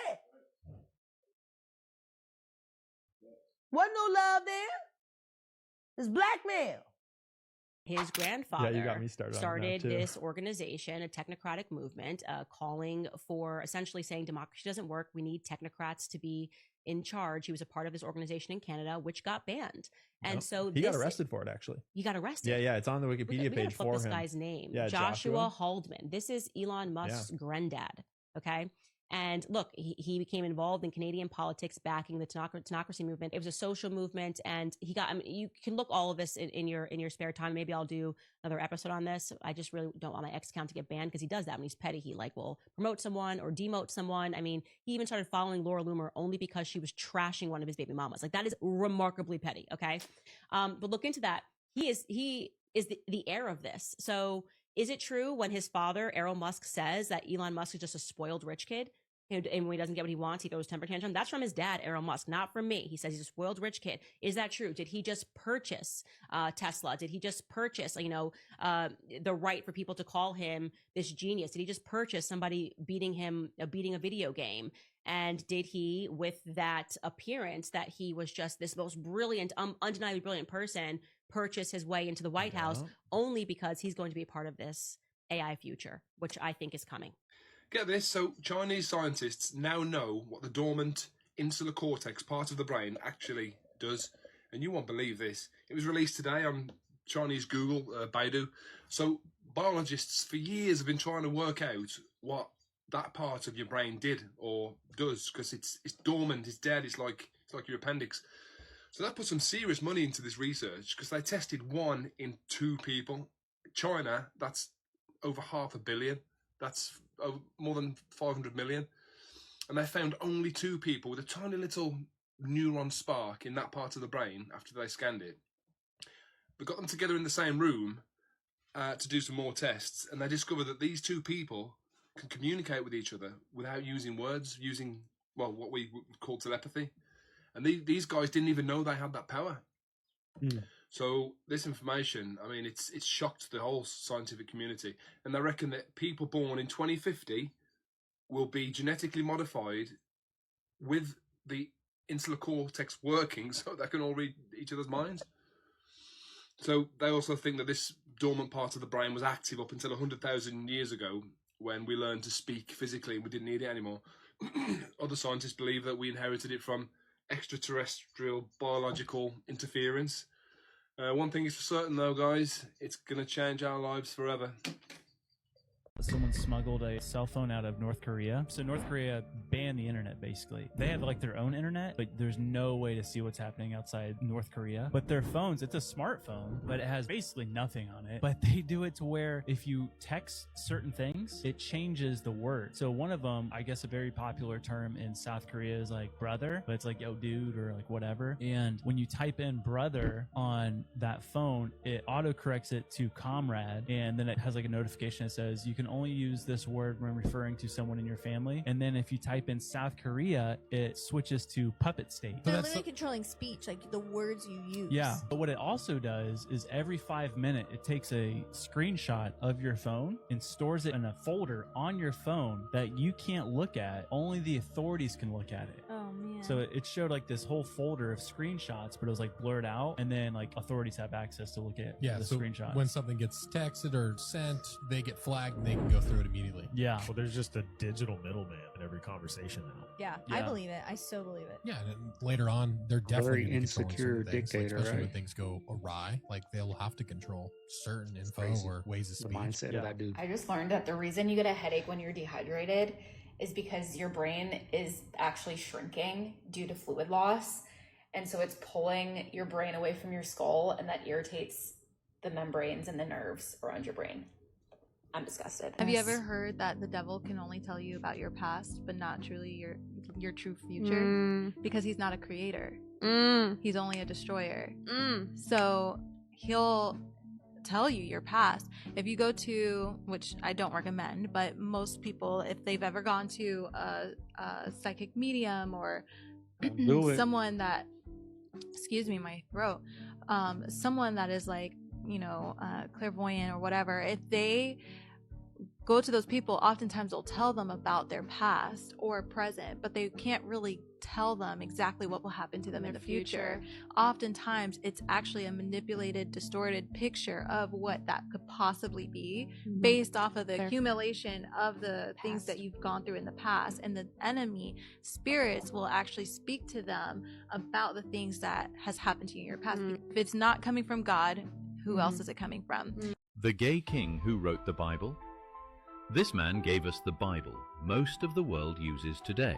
Wasn't no love there. It's blackmail. His grandfather Yeah, you got me started on that, too. this organization, a technocratic movement, calling for essentially saying democracy doesn't work. We need technocrats to be in charge. He was a part of this organization in Canada, which got banned. And so he got arrested for it, actually. He got arrested. Yeah, it's on the Wikipedia page for him. This guy's name, Yeah, Joshua Haldeman. This is Elon Musk's granddad. Okay. And look, he became involved in Canadian politics, backing the tenocracy movement. It was a social movement, and he got. I mean, you can look all of this in your spare time. Maybe I'll do another episode on this. I just really don't want my X account to get banned because he does that when he's petty. He like will promote someone or demote someone. I mean, he even started following Laura Loomer only because she was trashing one of his baby mamas. Like, that is remarkably petty. Okay, but look into that. He is the heir of this. So is it true when his father, Elon Musk, says that Elon Musk is just a spoiled rich kid? And when he doesn't get what he wants, he throws temper tantrum. That's from his dad, Elon Musk, not from me. He says he's a spoiled rich kid. Is that true? Did he just purchase Tesla? Did he just purchase, the right for people to call him this genius? Did he just purchase somebody beating a video game? And did he, with that appearance that he was just this most brilliant, undeniably brilliant person, purchase his way into the White House only because he's going to be a part of this AI future, which I think is coming? Get this, so Chinese scientists now know what the dormant insular cortex part of the brain actually does, and you won't believe this. It was released today on Chinese Google, Baidu. So biologists for years have been trying to work out what that part of your brain did or does, because it's dormant, it's dead, it's like your appendix. So that put some serious money into this research, because they tested 1 in 2 people. China, that's over 500 million. That's more than 500 million. And they found only 2 people with a tiny little neuron spark in that part of the brain after they scanned it. They got them together in the same room to do some more tests, and they discovered that these 2 people can communicate with each other without using words, using, well, what we would call telepathy. And these guys didn't even know they had that power. So this information, I mean, it's shocked the whole scientific community. And they reckon that people born in 2050 will be genetically modified with the insular cortex working so they can all read each other's minds. So they also think that this dormant part of the brain was active up until 100,000 years ago, when we learned to speak physically and we didn't need it anymore. Other scientists believe that we inherited it from extraterrestrial biological interference. One thing is for certain though, guys, it's going to change our lives forever. Someone smuggled a cell phone out of North Korea. So North Korea banned the internet, basically. They have like their own internet, but there's no way to see what's happening outside North Korea. But their phones, it's a smartphone, but it has basically nothing on it. But they do it to where if you text certain things, it changes the word. So one of them, I guess a very popular term in South Korea is like brother, but it's like yo dude or like whatever. And when you type in brother on that phone, it autocorrects it to comrade. And then it has like a notification that says you can only use this word when referring to someone in your family. And then if you type in South Korea, it switches to puppet state. They're literally controlling speech, like the words you use. Yeah. But what it also does is every 5 minutes, it takes a screenshot of your phone and stores it in a folder on your phone that you can't look at. Only the authorities can look at it. Oh, man. So it showed like this whole folder of screenshots, but it was like blurred out. And then like authorities have access to look at the so screenshots. When something gets texted or sent, they get flagged and they can go through it immediately. Yeah. Well, there's just a digital middleman in every conversation now. Yeah, I believe it. I so believe it. Yeah, and later on, they're definitely very gonna be controlling insecure certain things, dictator, especially when right? things go awry. Like they'll have to control certain info crazy. or ways of speech. The mindset of that dude. I just learned that the reason you get a headache when you're dehydrated is because your brain is actually shrinking due to fluid loss. And so it's pulling your brain away from your skull, and that irritates the membranes and the nerves around your brain. I'm disgusted. Have you ever heard that the devil can only tell you about your past, but not truly your true future? Because he's not a creator. He's only a destroyer. So he'll tell you your past. If you go to, which I don't recommend, but most people, if they've ever gone to a psychic medium or someone that, excuse me, my throat, someone that is like, clairvoyant or whatever, if they go to those people, oftentimes they'll tell them about their past or present, but they can't really tell them exactly what will happen to them in the future. Oftentimes it's actually a manipulated, distorted picture of what that could possibly be based off of the accumulation of the things that you've gone through in the past. And the enemy spirits will actually speak to them about the things that has happened to you in your past. If it's not coming from God, who else is it coming from? The gay king who wrote the Bible, This man gave us the Bible most of the world uses today,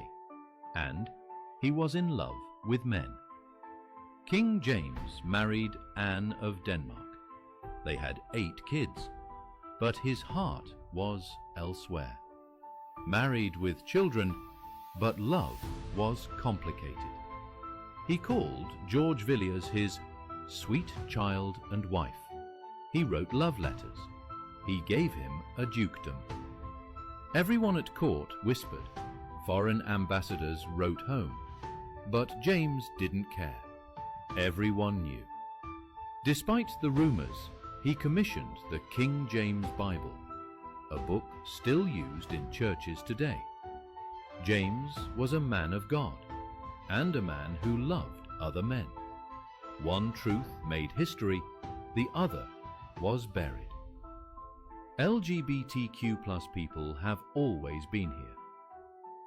and he was in love with men. King James married Anne of Denmark. They had 8 kids, but his heart was elsewhere. Married with children, but love was complicated. He called George Villiers his sweet child and wife. He wrote love letters. He gave him a dukedom. Everyone at court whispered. Foreign ambassadors wrote home. But James didn't care. Everyone knew. Despite the rumors, he commissioned the King James Bible, a book still used in churches today. James was a man of God, and a man who loved other men. One truth made history, the other was buried. LGBTQ+ people have always been here,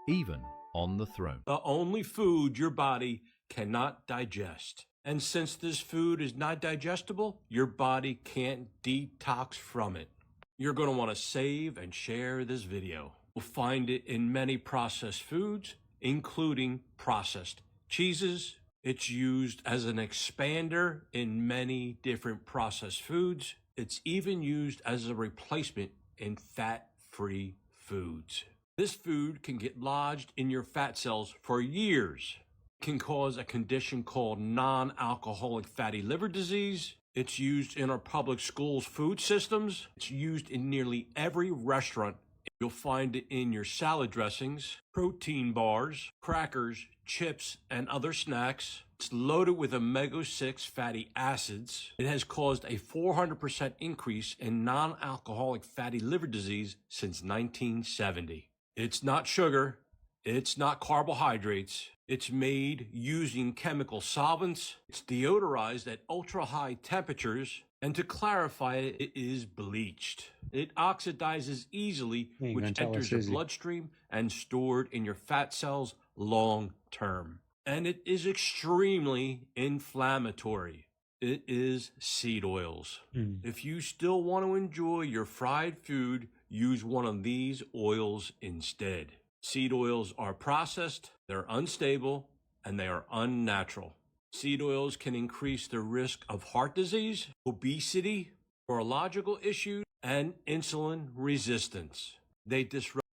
even on the throne. The only food your body cannot digest. And since this food is not digestible, your body can't detox from it. You're going to want to save and share this video. You'll find it in many processed foods, including processed cheeses. It's used as an expander in many different processed foods. It's even used as a replacement in fat-free foods. This food can get lodged in your fat cells for years. It can cause a condition called non-alcoholic fatty liver disease. It's used in our public schools' food systems. It's used in nearly every restaurant. You'll find it in your salad dressings, protein bars, crackers, chips, and other snacks. It's loaded with omega-6 fatty acids. It has caused a 400% increase in non-alcoholic fatty liver disease since 1970. It's not sugar. It's not carbohydrates. It's made using chemical solvents. It's deodorized at ultra-high temperatures. And to clarify it, it is bleached. It oxidizes easily, which enters your bloodstream and stored in your fat cells long term. And it is extremely inflammatory. It is seed oils. If you still want to enjoy your fried food, use one of these oils instead. Seed oils are processed, they're unstable, and they are unnatural. Seed oils can increase the risk of heart disease, obesity, neurological issues, and insulin resistance. They disrupt.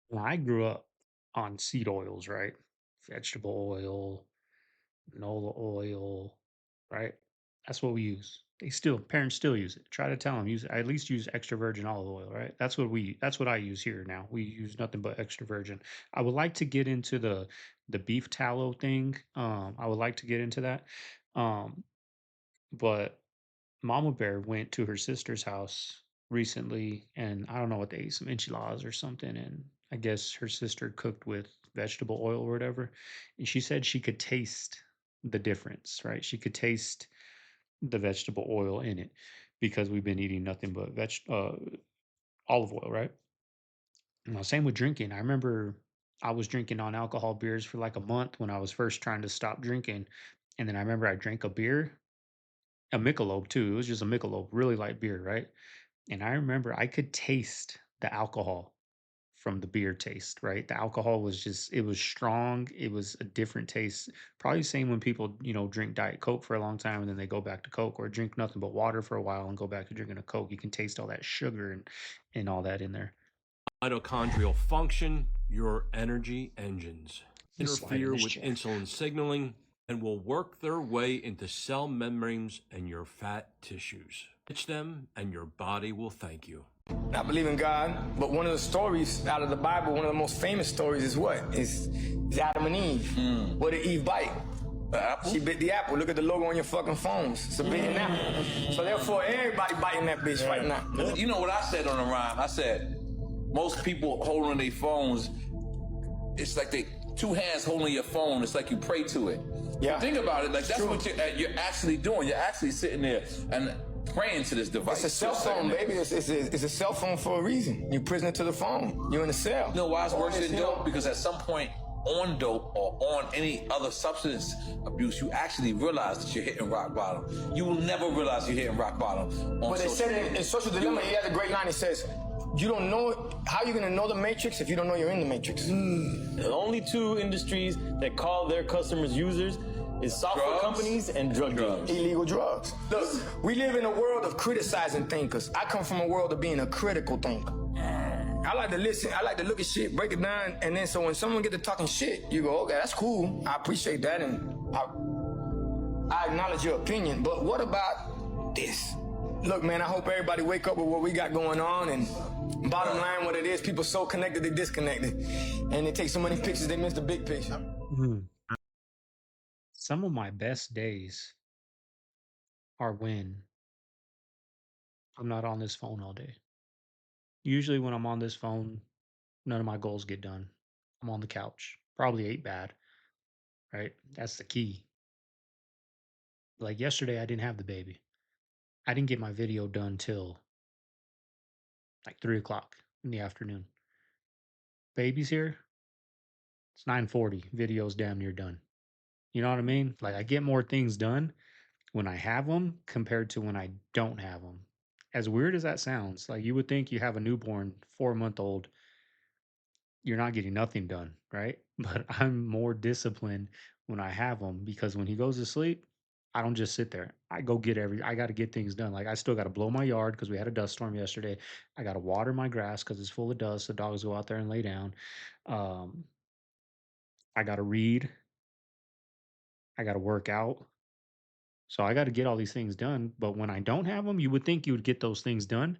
Well, I grew up on seed oils, right? Vegetable oil, canola oil, right? That's what we use. Parents still use it. Try to tell them at least use extra virgin olive oil, right? That's what I use here now. We use nothing but extra virgin. I would like to get into the beef tallow thing. I would like to get into that. But Mama Bear went to her sister's house recently, and I don't know what they ate, some enchiladas or something, and I guess her sister cooked with vegetable oil or whatever, and she said she could taste the difference, right? She could taste the vegetable oil in it because we've been eating nothing but olive oil, right? Now, same with drinking. I remember I was drinking non-alcohol beers for like a month when I was first trying to stop drinking, and then I remember I drank a beer, a Michelob too. It was just a Michelob, really light beer, right? And I remember I could taste the alcohol from the beer taste, right? The alcohol was it was strong. It was a different taste. Probably the same when people, drink Diet Coke for a long time and then they go back to Coke, or drink nothing but water for a while and go back to drinking a Coke. You can taste all that sugar and all that in there. Mitochondrial function, your energy engines. Interfere with insulin signaling and will work their way into cell membranes and your fat tissues. Touch them and your body will thank you. I believe in God, but one of the stories out of the Bible, one of the most famous stories is what? Is Adam and Eve. What did Eve bite? The apple? She bit the apple. Look at the logo on your fucking phones. It's a bitten apple. So therefore, everybody biting that bitch right now. You know what I said on the rhyme? I said, most people holding their phones, it's like they two hands holding your phone. It's like you pray to it. Yeah. Think about it. Like that's what you're actually doing. You're actually sitting there and praying to this device. It's a cell phone, baby. It's a cell phone for a reason. You're prisoner to the phone. You're in a cell. You know why it's worse than dope? Because at some point on dope or on any other substance abuse, you actually realize that you're hitting rock bottom. You will never realize you're hitting rock bottom. But it said in Social Dilemma, he had a great line. It says, You don't know, how are you gonna know the matrix if you don't know you're in the matrix? The only two industries that call their customers users is software companies and drug dealers. Illegal drugs. Look, we live in a world of criticizing thinkers. I come from a world of being a critical thinker. I like to listen, I like to look at shit, break it down, and then so when someone get to talking shit, you go, okay, that's cool. I appreciate that, and I acknowledge your opinion, but what about this? Look, man, I hope everybody wake up with what we got going on, and bottom line, what it is, people so connected, they disconnected. And they take so many pictures, they miss the big picture. Some of my best days are when I'm not on this phone all day. Usually when I'm on this phone, none of my goals get done. I'm on the couch, probably ate bad, right? That's the key. Like yesterday, I didn't have the baby. I didn't get my video done till like 3 o'clock in the afternoon. Baby's here. It's 9:40. Video's damn near done. You know what I mean? Like I get more things done when I have them compared to when I don't have them. As weird as that sounds, like you would think you have a newborn 4-month-old, you're not getting nothing done, right? But I'm more disciplined when I have him because when he goes to sleep, I don't just sit there. I go get I got to get things done. Like I still got to blow my yard because we had a dust storm yesterday. I got to water my grass because it's full of dust. The dogs go out there and lay down. I got to read. I got to work out. So I got to get all these things done. But when I don't have them, you would think you would get those things done.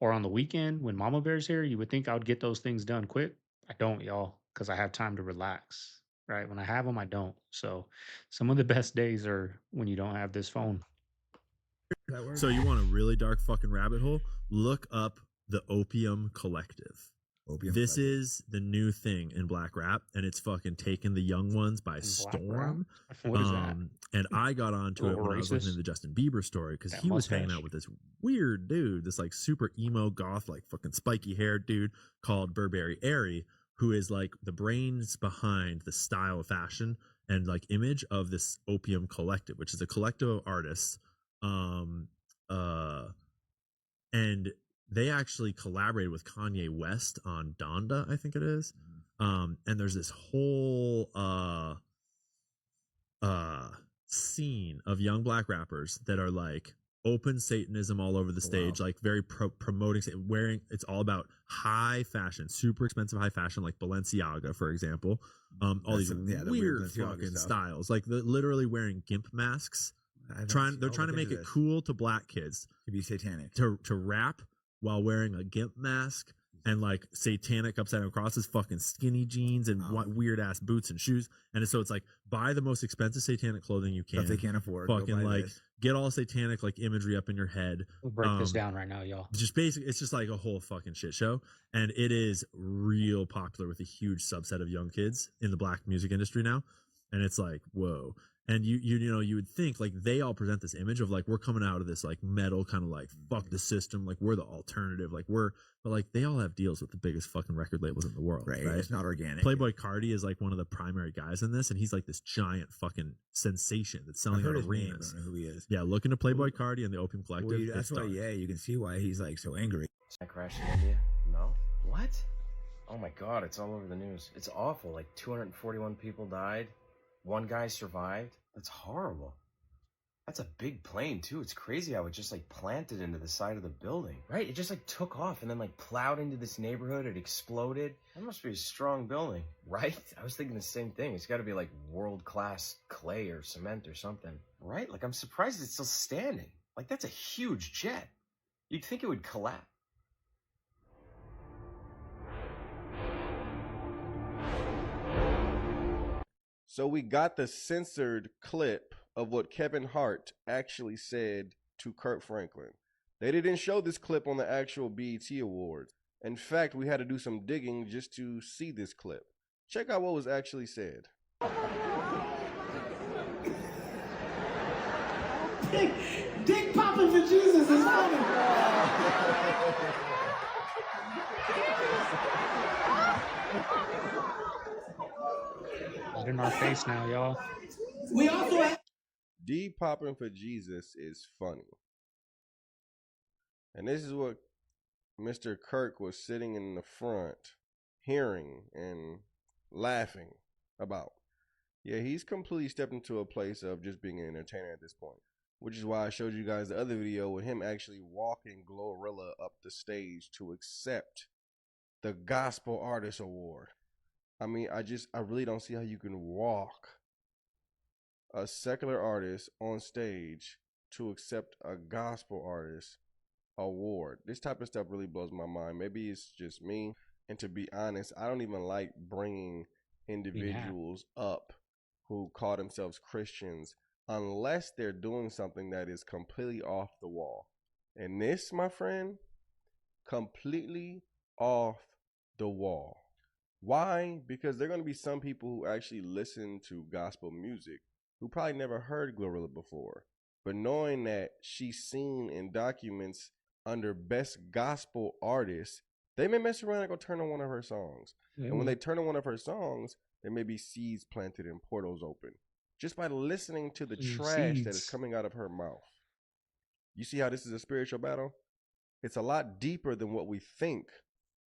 Or on the weekend when Mama Bear's here, you would think I would get those things done quick. I don't, y'all, because I have time to relax, right? When I have them, I don't. So some of the best days are when you don't have this phone. So you want a really dark fucking rabbit hole? Look up the Opium Collective. This is the new thing in black rap, and it's fucking taking the young ones by storm. What is that? And I got onto it when I was listening racist? to the Justin Bieber story because That he was hanging mustache. out with this weird dude, this like super emo goth, like fucking spiky haired dude called Burberry Airy, who is like the brains behind the style of fashion and like image of this Opium Collective, which is a collective of artists. And they actually collaborated with Kanye West on Donda, I think it is. And there's this whole scene of young black rappers that are like open Satanism all over the stage, like very promoting, wearing, it's all about high fashion, super expensive high fashion, like Balenciaga, for example. All these weird fucking styles, like literally wearing gimp masks. They're trying to make it cool to black kids to be satanic, to rap while wearing a gimp mask and like satanic upside down crosses, fucking skinny jeans and weird ass boots and shoes. And so it's like, buy the most expensive satanic clothing you can. Stuff they can't afford. Fucking like get all satanic like imagery up in your head. We'll break this down right now, y'all. Just basically, it's just like a whole fucking shit show. And it is real popular with a huge subset of young kids in the black music industry now. And it's like, whoa. And you know, you would think like they all present this image of like, we're coming out of this like metal kind of like fuck the system, like we're the alternative, like but like they all have deals with the biggest fucking record labels in the world, right? It's not organic. Playboy Carti is like one of the primary guys in this, and he's like this giant fucking sensation that's selling out arenas. I don't know who he is. Yeah, look into Playboy Carti and the Opium Collective. Well, that's why, you can see why he's like so angry. I crashed in India? No. What? Oh my god, it's all over the news. It's awful. Like 241 people died. One guy survived. That's horrible. That's a big plane too. It's crazy how it just like planted into the side of the building. Right? It just like took off and then like plowed into this neighborhood. It exploded. That must be a strong building, right? I was thinking the same thing. It's got to be like world-class clay or cement or something. Right? Like I'm surprised it's still standing. Like that's a huge jet. You'd think it would collapse. So we got the censored clip of what Kevin Hart actually said to Kurt Franklin. They didn't show this clip on the actual BET Awards. In fact, we had to do some digging just to see this clip. Check out what was actually said. Dick popping for Jesus is funny. In our face now, y'all. We also have D popping for Jesus is funny. And this is what Mr. Kirk was sitting in the front, hearing and laughing about. Yeah, he's completely stepped into a place of just being an entertainer at this point, which is why I showed you guys the other video with him actually walking Glorilla up the stage to accept the Gospel Artist Award. I mean, I really don't see how you can walk a secular artist on stage to accept a gospel artist award. This type of stuff really blows my mind. Maybe it's just me. And to be honest, I don't even like bringing individuals up who call themselves Christians unless they're doing something that is completely off the wall. And this, my friend, completely off the wall. Why? Because there are going to be some people who actually listen to gospel music who probably never heard Glorilla before. But knowing that she's seen in documents under best gospel artist, they may mess around and go turn on one of her songs. And when they turn on one of her songs, there may be seeds planted and portals open just by listening to the trash that is coming out of her mouth. You see how this is a spiritual battle? It's a lot deeper than what we think,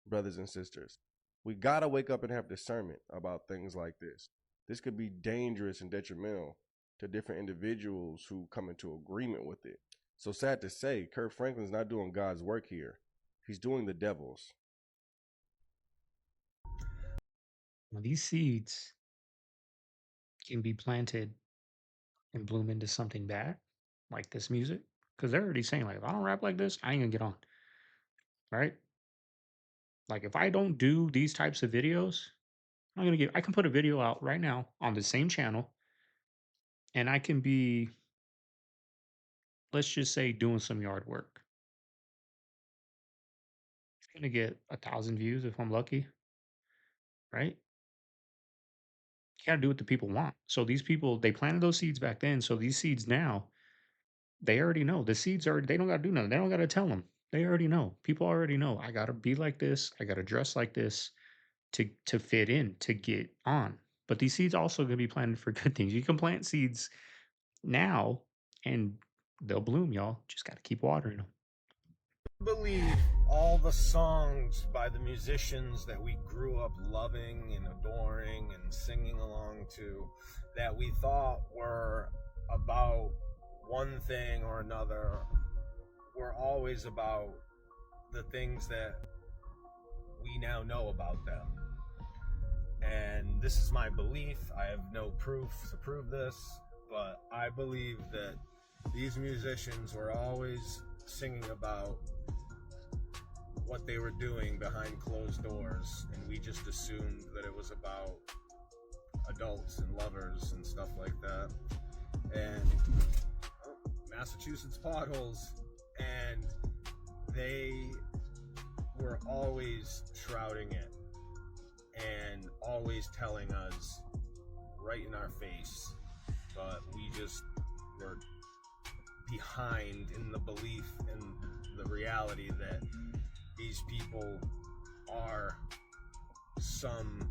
brothers and sisters. We gotta wake up and have discernment about things like this. This could be dangerous and detrimental to different individuals who come into agreement with it. So sad to say, Kirk Franklin's not doing God's work here. He's doing the devil's. Now, these seeds can be planted and bloom into something bad, like this music, because they're already saying, like, if I don't rap like this, I ain't gonna get on. Right? Like, if I don't do these types of videos, I can put a video out right now on the same channel, and I can be, let's just say, doing some yard work. It's gonna get 1,000 views if I'm lucky, right? You gotta do what the people want. So these people, they planted those seeds back then. So these seeds now, they already know. The seeds are, they don't gotta do nothing. They don't gotta tell them. They already know. People already know. I gotta be like this. I gotta dress like this to fit in, to get on. But these seeds also gonna be planted for good things. You can plant seeds now and they'll bloom, y'all. Just gotta keep watering them. Believe all the songs by the musicians that we grew up loving and adoring and singing along to, that we thought were about one thing or another, were always about the things that we now know about them. And this is my belief. I have no proof to prove this, but I believe that these musicians were always singing about what they were doing behind closed doors, and we just assumed that it was about adults and lovers and stuff like that. And Massachusetts potholes, and they were always shrouding it and always telling us right in our face, but we just were behind in the belief and the reality that these people are some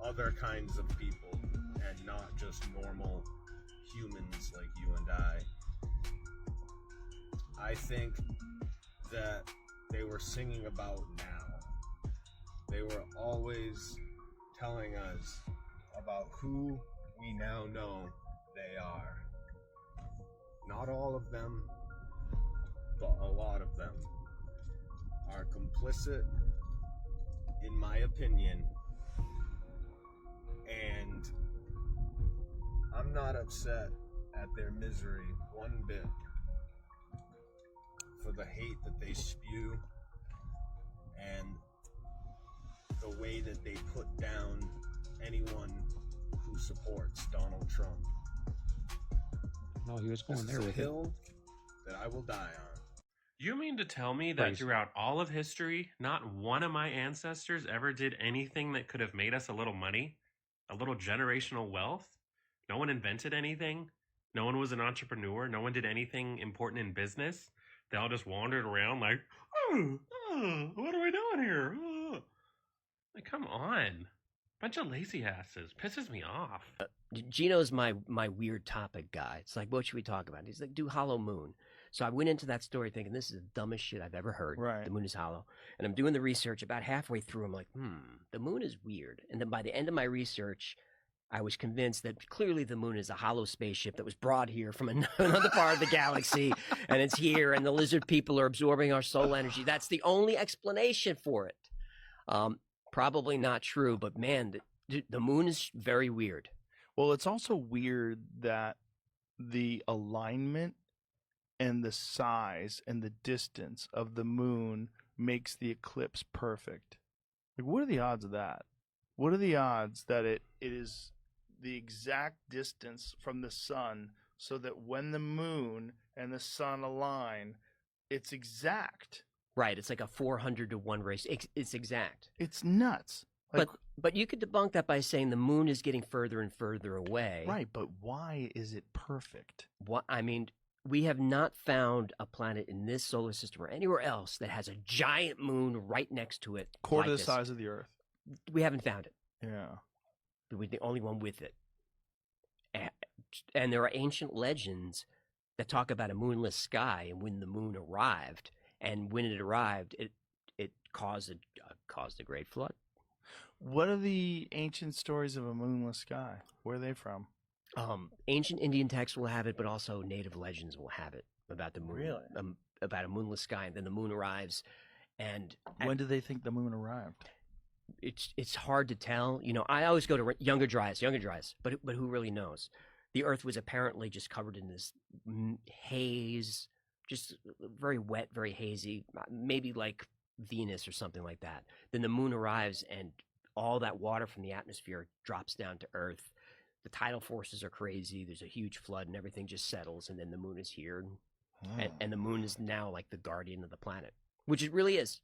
other kinds of people and not just normal humans like you and I think that they were singing about now. They were always telling us about who we now know they are. Not all of them, but a lot of them are complicit, in my opinion, and I'm not upset at their misery one bit for the hate that they spew and the way that they put down anyone who supports Donald Trump. No, he was going there This is with a hill that I will die on. You mean to tell me that Crazy. throughout all of history, not one of my ancestors ever did anything that could have made us a little money, a little generational wealth? No one invented anything. No one was an entrepreneur. No one did anything important in business. They all just wandered around like, what are we doing here? Like, come on. Bunch of lazy asses. Pisses me off. Gino's my weird topic guy. It's like, what should we talk about? He's like, do hollow moon. So I went into that story thinking this is the dumbest shit I've ever heard. Right. The moon is hollow. And I'm doing the research. About halfway through, I'm like, the moon is weird. And then by the end of my research, I was convinced that clearly the moon is a hollow spaceship that was brought here from another part of the galaxy, and it's here, and the lizard people are absorbing our soul energy. That's the only explanation for it. Probably not true, but man, the moon is very weird. Well, it's also weird that the alignment and the size and the distance of the moon makes the eclipse perfect. Like, what are the odds of that? What are the odds that it is the exact distance from the sun so that when the moon and the sun align, it's exact? Right, it's like a 400 to 1 race. It's exact. It's nuts. Like, but you could debunk that by saying the moon is getting further and further away. right, but why is it perfect? What I mean, we have not found a planet in this solar system or anywhere else that has a giant moon right next to it. Quarter like the size of the Earth. We haven't found it. Yeah. We're the only one with it. And there are ancient legends that talk about a moonless sky and when the moon arrived. And when it arrived, it caused a great flood. What are the ancient stories of a moonless sky? Where are they from? Ancient Indian texts will have it, but also native legends will have it about the moon. Really? About a moonless sky, and then the moon arrives. And when do they think the moon arrived? It's hard to tell. You know, I always go to Younger Dryas, but who really knows? The Earth was apparently just covered in this haze, just very wet, very hazy, maybe like Venus or something like that. Then the moon arrives, and all that water from the atmosphere drops down to Earth. The tidal forces are crazy. There's a huge flood, and everything just settles. And then the moon is here, and the moon is now like the guardian of the planet, which it really is.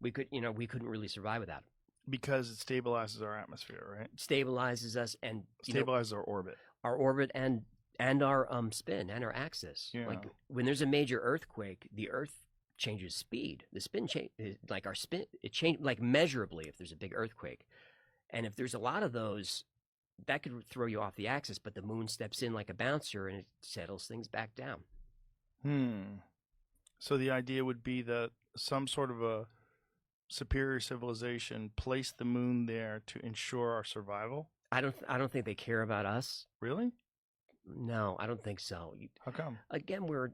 We couldn't really survive without it because it stabilizes our atmosphere, right? Stabilizes us and stabilizes our orbit, and our spin and our axis. Yeah. Like when there's a major earthquake, the Earth changes speed. The spin like our spin, it changes like measurably if there's a big earthquake, and if there's a lot of those, that could throw you off the axis. But the moon steps in like a bouncer and it settles things back down. So the idea would be that some sort of a superior civilization placed the moon there to ensure our survival. I don't think they care about us. Really? No, I don't think so. How come? Again, we're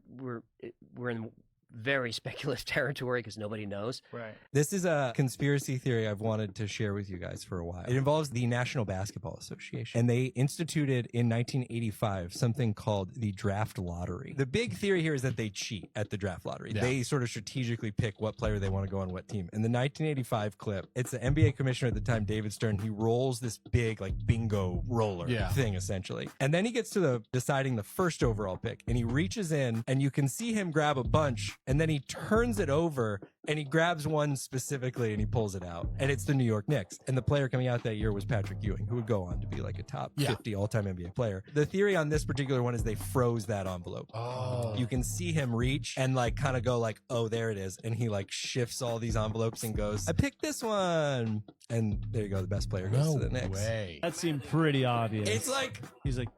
in very speculative territory because nobody knows. Right. This is a conspiracy theory I've wanted to share with you guys for a while. It involves the National Basketball Association, and they instituted in 1985 something called the draft lottery. The big theory here is that they cheat at the draft lottery. Yeah. They sort of strategically pick what player they want to go on what team. In the 1985 clip, it's the NBA commissioner at the time, David Stern. He rolls this big like bingo roller thing essentially. And then he gets to deciding the first overall pick, and he reaches in and you can see him grab a bunch, and then he turns it over and he grabs one specifically and he pulls it out. And it's the New York Knicks. And the player coming out that year was Patrick Ewing, who would go on to be like a top 50 all-time NBA player. The theory on this particular one is they froze that envelope. Oh. You can see him reach and like kind of go like, oh, there it is. And he like shifts all these envelopes and goes, I picked this one. And there you go. The best player goes to the Knicks. That seemed pretty obvious. It's like, he's like,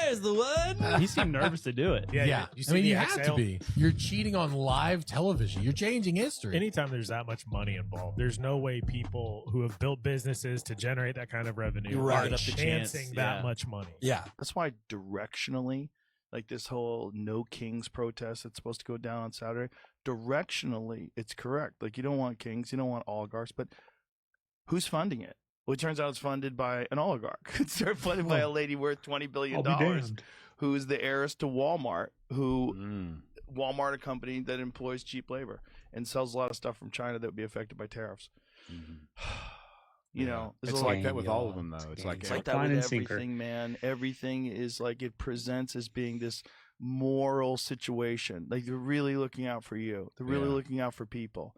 there's the one. He seemed nervous to do it. Yeah. You I mean, see you the have to exhale? be. You're cheating on live television. You're changing history. Anytime there's that much money involved, there's no way people who have built businesses to generate that kind of revenue You're right. are Up the chancing chance, that yeah. much money. Yeah. That's why directionally, like this whole No Kings protest that's supposed to go down on Saturday, directionally, it's correct. Like you don't want kings, you don't want oligarchs, but who's funding it? Well, it turns out it's funded by an oligarch. It's funded by a lady worth $20 billion, who is the heiress to Walmart, Walmart, a company that employs cheap labor and sells a lot of stuff from China that would be affected by tariffs. You know, it's like that with all of them, though. It's like that with everything, man. Everything is like it presents as being this moral situation. Like they're really looking out for you. They're really looking out for people.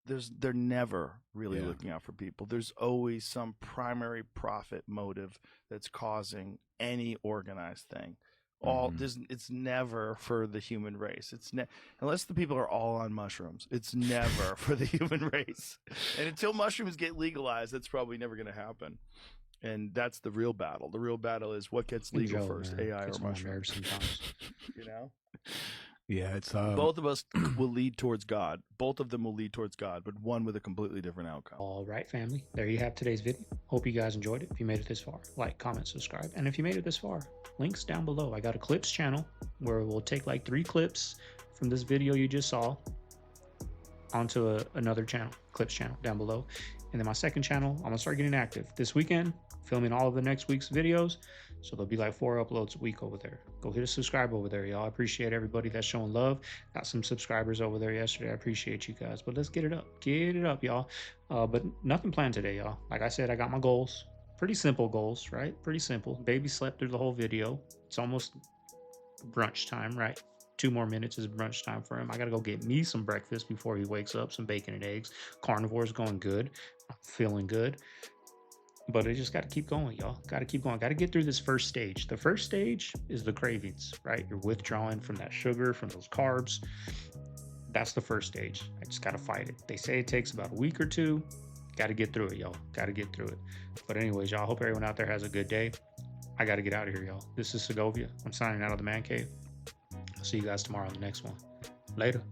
They're never really looking out for people. There's always some primary profit motive that's causing any organized thing. All it's never for the human race. It's unless the people are all on mushrooms. It's never for the human race. And until mushrooms get legalized, that's probably never going to happen. And that's the real battle. The real battle is what gets legal first, AI or mushrooms. You know? Yeah, it's both of us will lead towards God. Both of them will lead towards God, but one with a completely different outcome. All right, family. There you have today's video. Hope you guys enjoyed it. If you made it this far, like, comment, subscribe. And if you made it this far, links down below. I got a clips channel where we'll take like 3 clips from this video you just saw onto another channel, clips channel down below. And then my second channel, I'm gonna start getting active this weekend, filming all of the next week's videos. So there'll be like 4 uploads a week over there. Go hit a subscribe over there, y'all. I appreciate everybody that's showing love. Got some subscribers over there yesterday. I appreciate you guys. But let's get it up, y'all. But nothing planned today, y'all. Like I said, I got my goals. Pretty simple goals, right? Pretty simple. Baby slept through the whole video. It's almost brunch time, right? 2 more minutes is brunch time for him. I gotta go get me some breakfast before he wakes up, some bacon and eggs. Carnivore's going good. I'm feeling good. But I just got to keep going, y'all. Got to keep going. Got to get through this first stage. The first stage is the cravings, right? You're withdrawing from that sugar, from those carbs. That's the first stage. I just got to fight it. They say it takes about a week or 2. Got to get through it, y'all. Got to get through it. But anyways, y'all, hope everyone out there has a good day. I got to get out of here, y'all. This is Segovia. I'm signing out of the man cave. I'll see you guys tomorrow on the next one. Later.